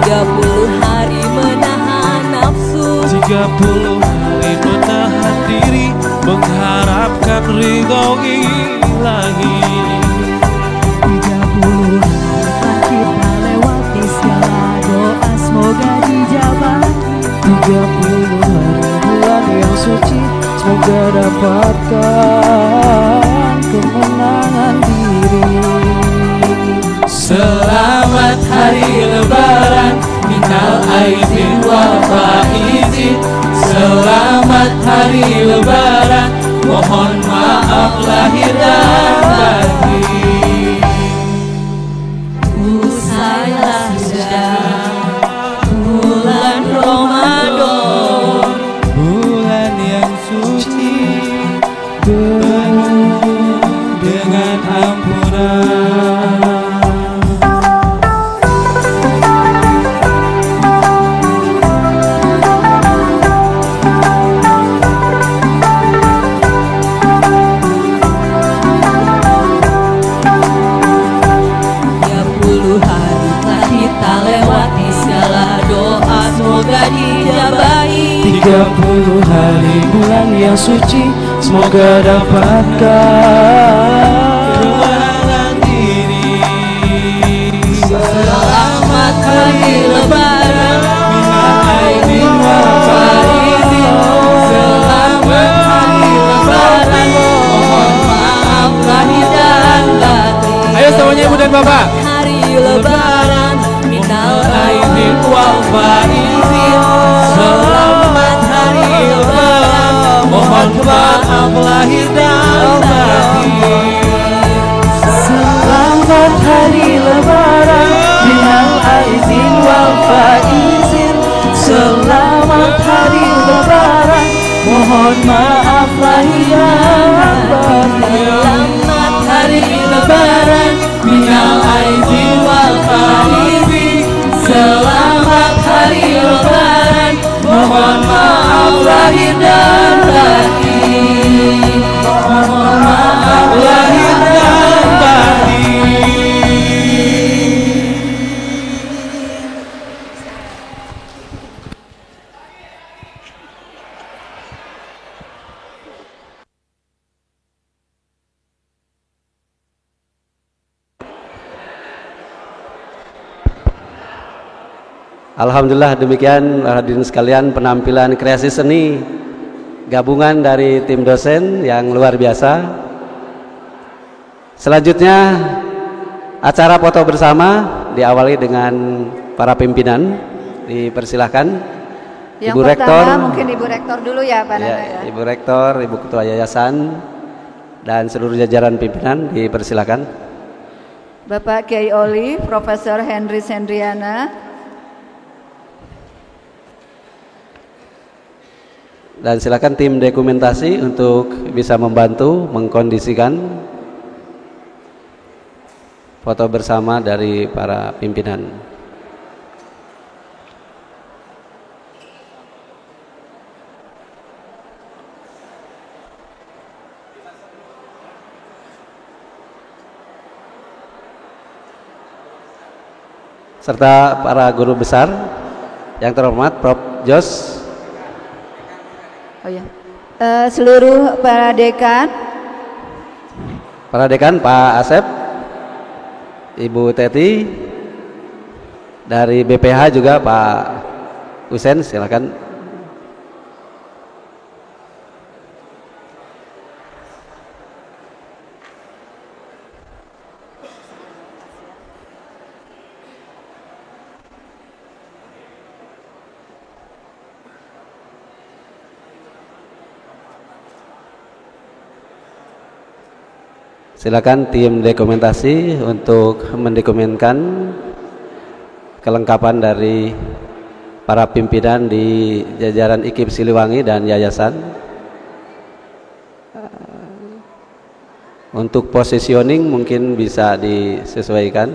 30 hari menahan nafsu, 30 hari menahan diri, mengharapkan ridho ilahi. 30 hari kita lewati segala doa semoga dijabah. 30 hari bulan yang suci, semoga dapatkan kemenangan diri. Selamat hari Lebaran, minal aidin wal faizin. Selamat hari Lebaran, mohon maaf lahir dan batin. Usailah sudah bulan Ramadan, bulan yang suci, penuh dengan ampunan. lewati segala doa semoga dijabahi. 30 hari bulan yang suci, semoga dapatkan kemenangan diri. Selamat hari Lebaran, minal aidin wal faizin. Selamat hari Lebaran, mohon maaf lahir dan batin. Ayo semuanya ibu dan bapak. Hari Lebaran, minal aidin wal faizin. Selamat hari Lebaran, mohon maaf lahir dan batin. Selamat hari Lebaran, minal aidin wal faizin. Selamat hari Lebaran, mohon maaf lahir dan batin. Selamat hari Lebaran, minal aidin wal faizin. Selamat hari Lebaran, Alhamdulillah demikian hadirin sekalian penampilan kreasi seni gabungan dari tim dosen yang luar biasa. Selanjutnya acara foto bersama diawali dengan para pimpinan. Dipersilahkan. Yang Ibu pertama Rektor, mungkin Ibu Rektor dulu ya Pak Nana ya. Ibu Rektor, Ibu Ketua Yayasan dan seluruh jajaran pimpinan dipersilahkan. Bapak Kiai Oli, Profesor Henry Sendriana, dan silakan tim dokumentasi untuk bisa membantu mengkondisikan foto bersama dari para pimpinan. Serta para guru besar yang terhormat Prof. Jos. oh ya, seluruh para dekan, Pak Asep, Ibu Teti, dari BPH juga Pak Husen, silakan. Silakan tim dokumentasi untuk mendokumenkan kelengkapan dari para pimpinan di jajaran IKIP Siliwangi dan yayasan. Untuk positioning mungkin bisa disesuaikan.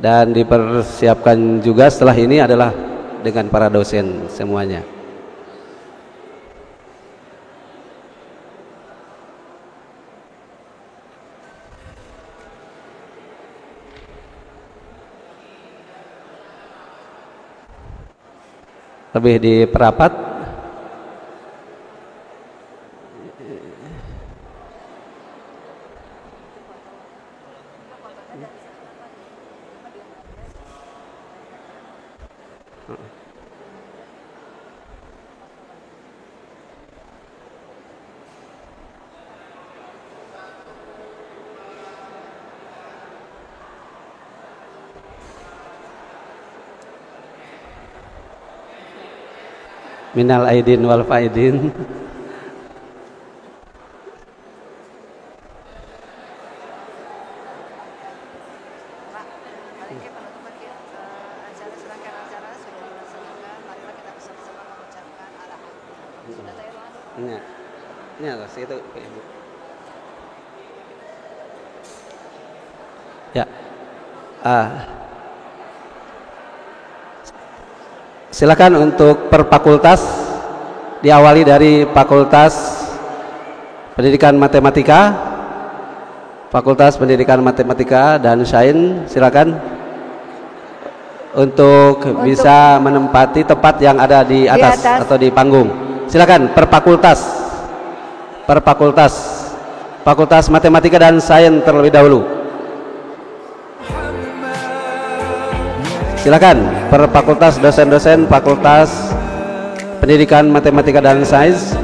Dan dipersiapkan juga setelah ini adalah dengan para dosen semuanya. Lebih diperapat. Minal aidin wal faidin. Ini atas itu Ibu. Ya. Silakan untuk per fakultas, diawali dari Fakultas Pendidikan Matematika, Fakultas Pendidikan Matematika dan Sains. Silakan untuk bisa menempati tempat yang ada di atas atau di panggung. Silakan per fakultas, Fakultas Matematika dan Sains terlebih dahulu. Silakan per fakultas, dosen-dosen Fakultas Pendidikan Matematika dan Sains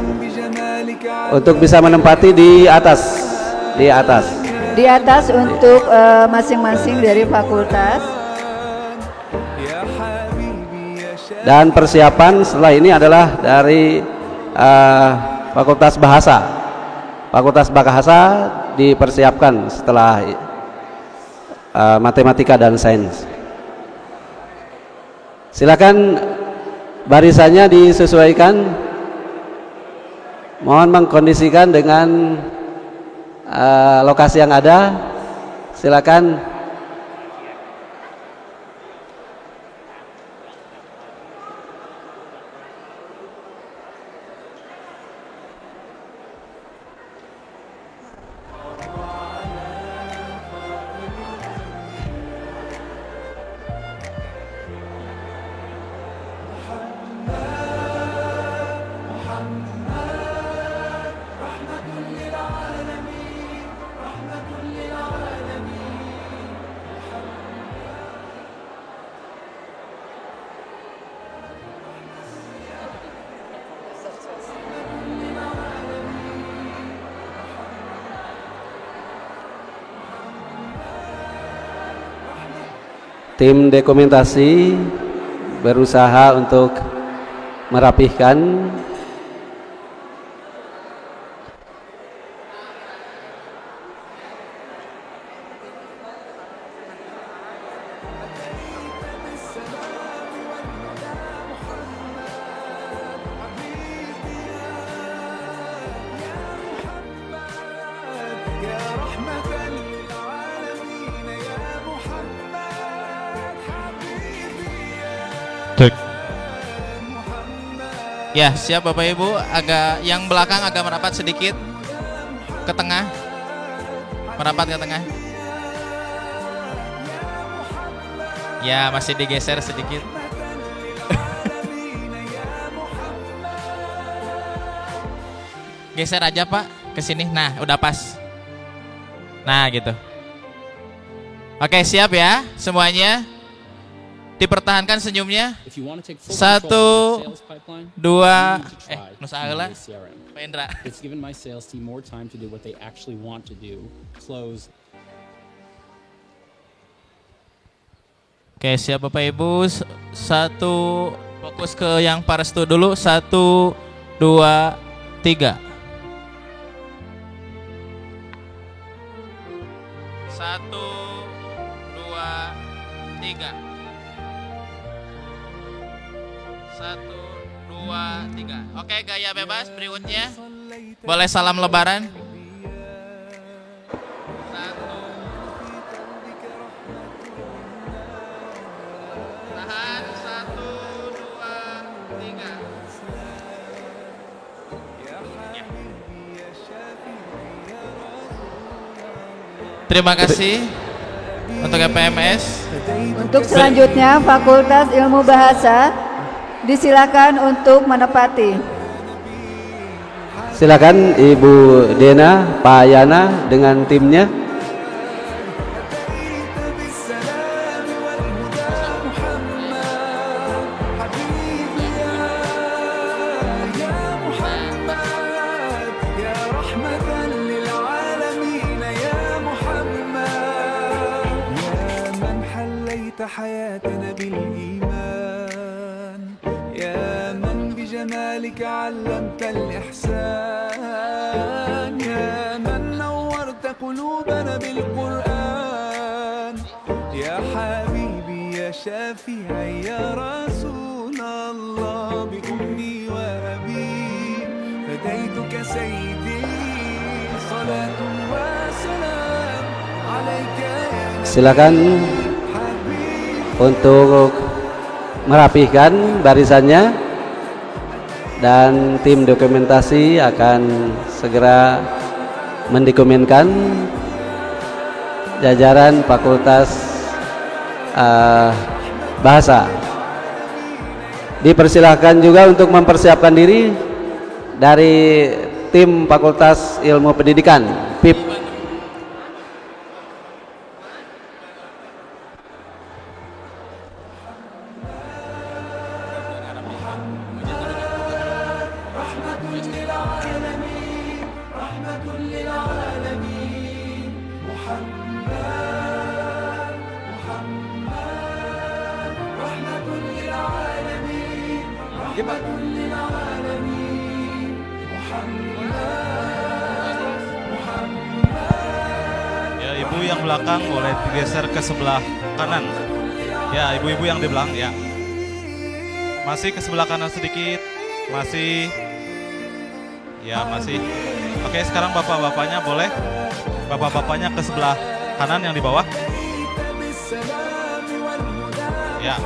untuk bisa menempati di atas untuk masing-masing dari fakultas. Dan persiapan setelah ini adalah dari Fakultas Bahasa dipersiapkan setelah Matematika dan Sains. Silakan barisannya disesuaikan. Mohon mengkondisikan dengan lokasi yang ada. Silakan. Tim dokumentasi berusaha untuk merapihkan. Ya, siap Bapak Ibu, agak yang belakang agak merapat sedikit ke tengah. Merapat ke tengah. Ya, masih digeser sedikit. Geser aja Pak ke sini. Nah, udah pas. Nah, gitu. Oke, siap ya semuanya. Dipertahankan senyumnya. 1, 2, Nusa Aula, Pak Indra. It's given my sales team more time to do what they actually want to do. Close. Oke, siap Bapak Ibu. Satu, fokus ke yang Parestu dulu. 1, 2, 3. 1, 2, 3. 1, 2, 3. Oke, gaya bebas berikutnya. Boleh salam lebaran. 1. Tahan. 1, 2, 3. Ya. Terima kasih untuk EPMS. Untuk selanjutnya Fakultas Ilmu Bahasa disilakan untuk menepati. Silakan Ibu Dena, Pak Yana dengan timnya. حياتنا بالإيمان يا من بجمالك علمت الإحسان يا من نورت قلوبنا بالقرآن يا حبيبي يا شافعي يا رسول الله بأمي وأبي فديتك سيدي صلاة وسلام عليك يا Silakan untuk merapihkan barisannya dan tim dokumentasi akan segera mendokumenkan jajaran Fakultas Bahasa. Dipersilahkan juga untuk mempersiapkan diri dari tim Fakultas Ilmu Pendidikan PIP. Ya, ibu yang belakang boleh digeser ke sebelah kanan. Ya, ibu-ibu yang di belakang ya. Masih ke sebelah kanan sedikit. Masih. Ya, masih. Oke, sekarang bapak-bapaknya boleh. Bapak-bapaknya ke sebelah kanan yang di bawah. Ya.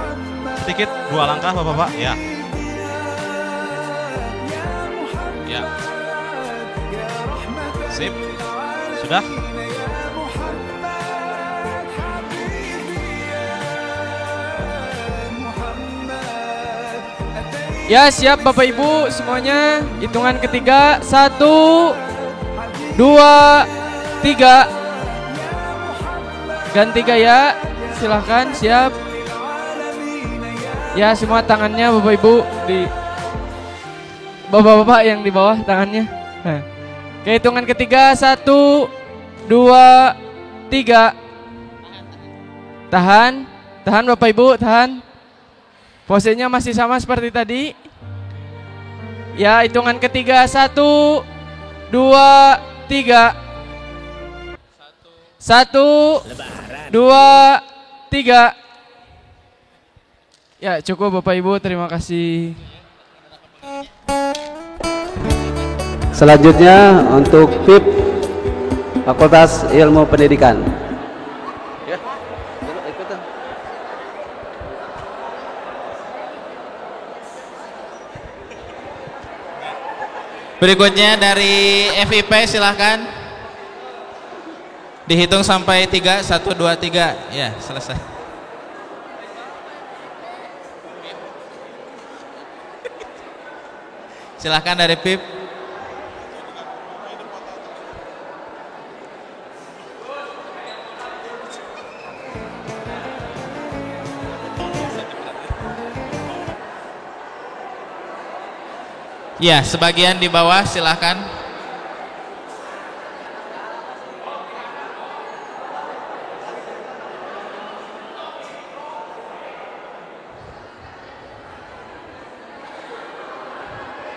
Sedikit 2 langkah bapak-bapak. Ya. Ya. Sip. Sudah? Ya, siap Bapak Ibu semuanya. Hitungan ketiga, 1, 2, 3. Ganti gaya. Silahkan, siap. Ya, semua tangannya Bapak Ibu di bapak-bapak yang di bawah tangannya. Nah. Oke, hitungan ketiga, 1, 2, 3. Tahan. Tahan Bapak Ibu, tahan. Posenya masih sama seperti tadi. Ya, hitungan ketiga. 1, 2, 3. 1, 2, 3. Ya, cukup Bapak Ibu, terima kasih. Selanjutnya untuk PIP Fakultas Ilmu Pendidikan. Berikutnya dari FIP silahkan. Dihitung sampai 3, 1, 2, 3. Ya, selesai. Silahkan dari PIP. Ya, sebagian di bawah silahkan.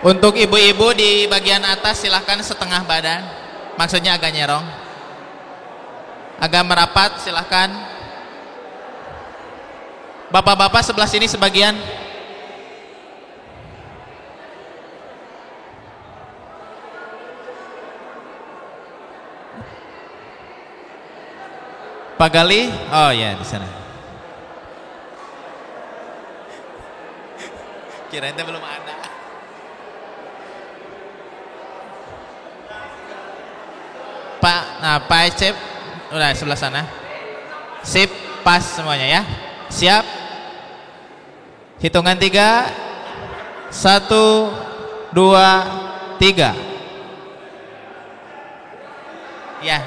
Untuk ibu-ibu di bagian atas silahkan setengah badan. Maksudnya agak nyerong. Agak merapat silahkan. Bapak-bapak sebelah sini sebagian. Pak Gali, oh ya di sana. Kirain belum ada. Pak, nah Pak Ecep udah sebelah sana. Sip, pas semuanya ya. Siap. Hitungan 3. 1, 2, 3. Ya.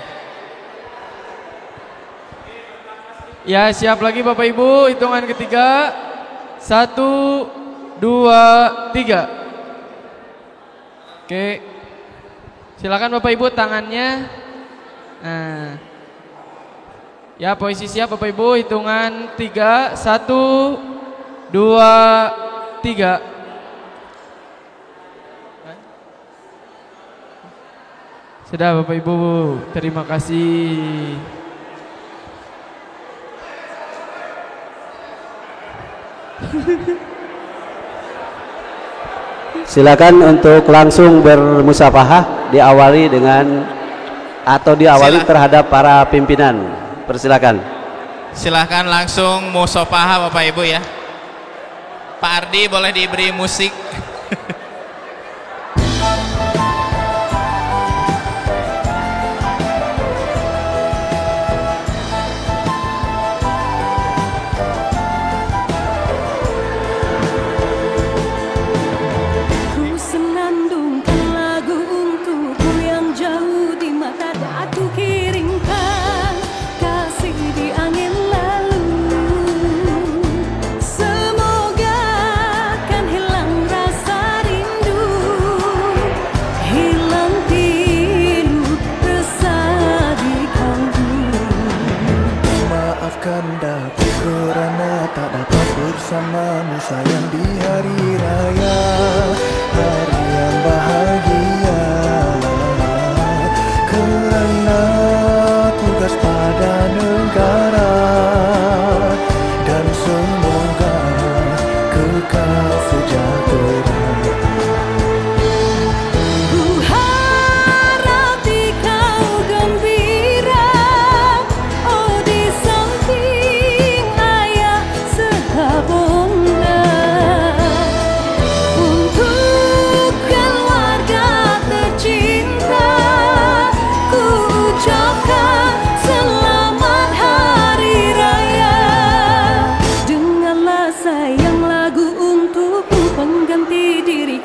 Ya, siap lagi Bapak Ibu, hitungan ketiga. 1, 2, 3. Oke. Silakan Bapak Ibu tangannya. Nah. Ya, posisi siap Bapak Ibu, hitungan 3. 1, 2, 3. Sudah Bapak Ibu, terima kasih. Silakan untuk langsung bermusafahah, diawali dengan atau diawali terhadap para pimpinan. Persilakan. Silakan langsung musafahah Bapak Ibu ya. Pak Ardi boleh diberi musik. Bersamamu sayang di hari raya, hari yang bahagia, kerana tugas pada negara, dan semoga kekal sejahtera.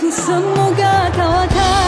Semoga kau akan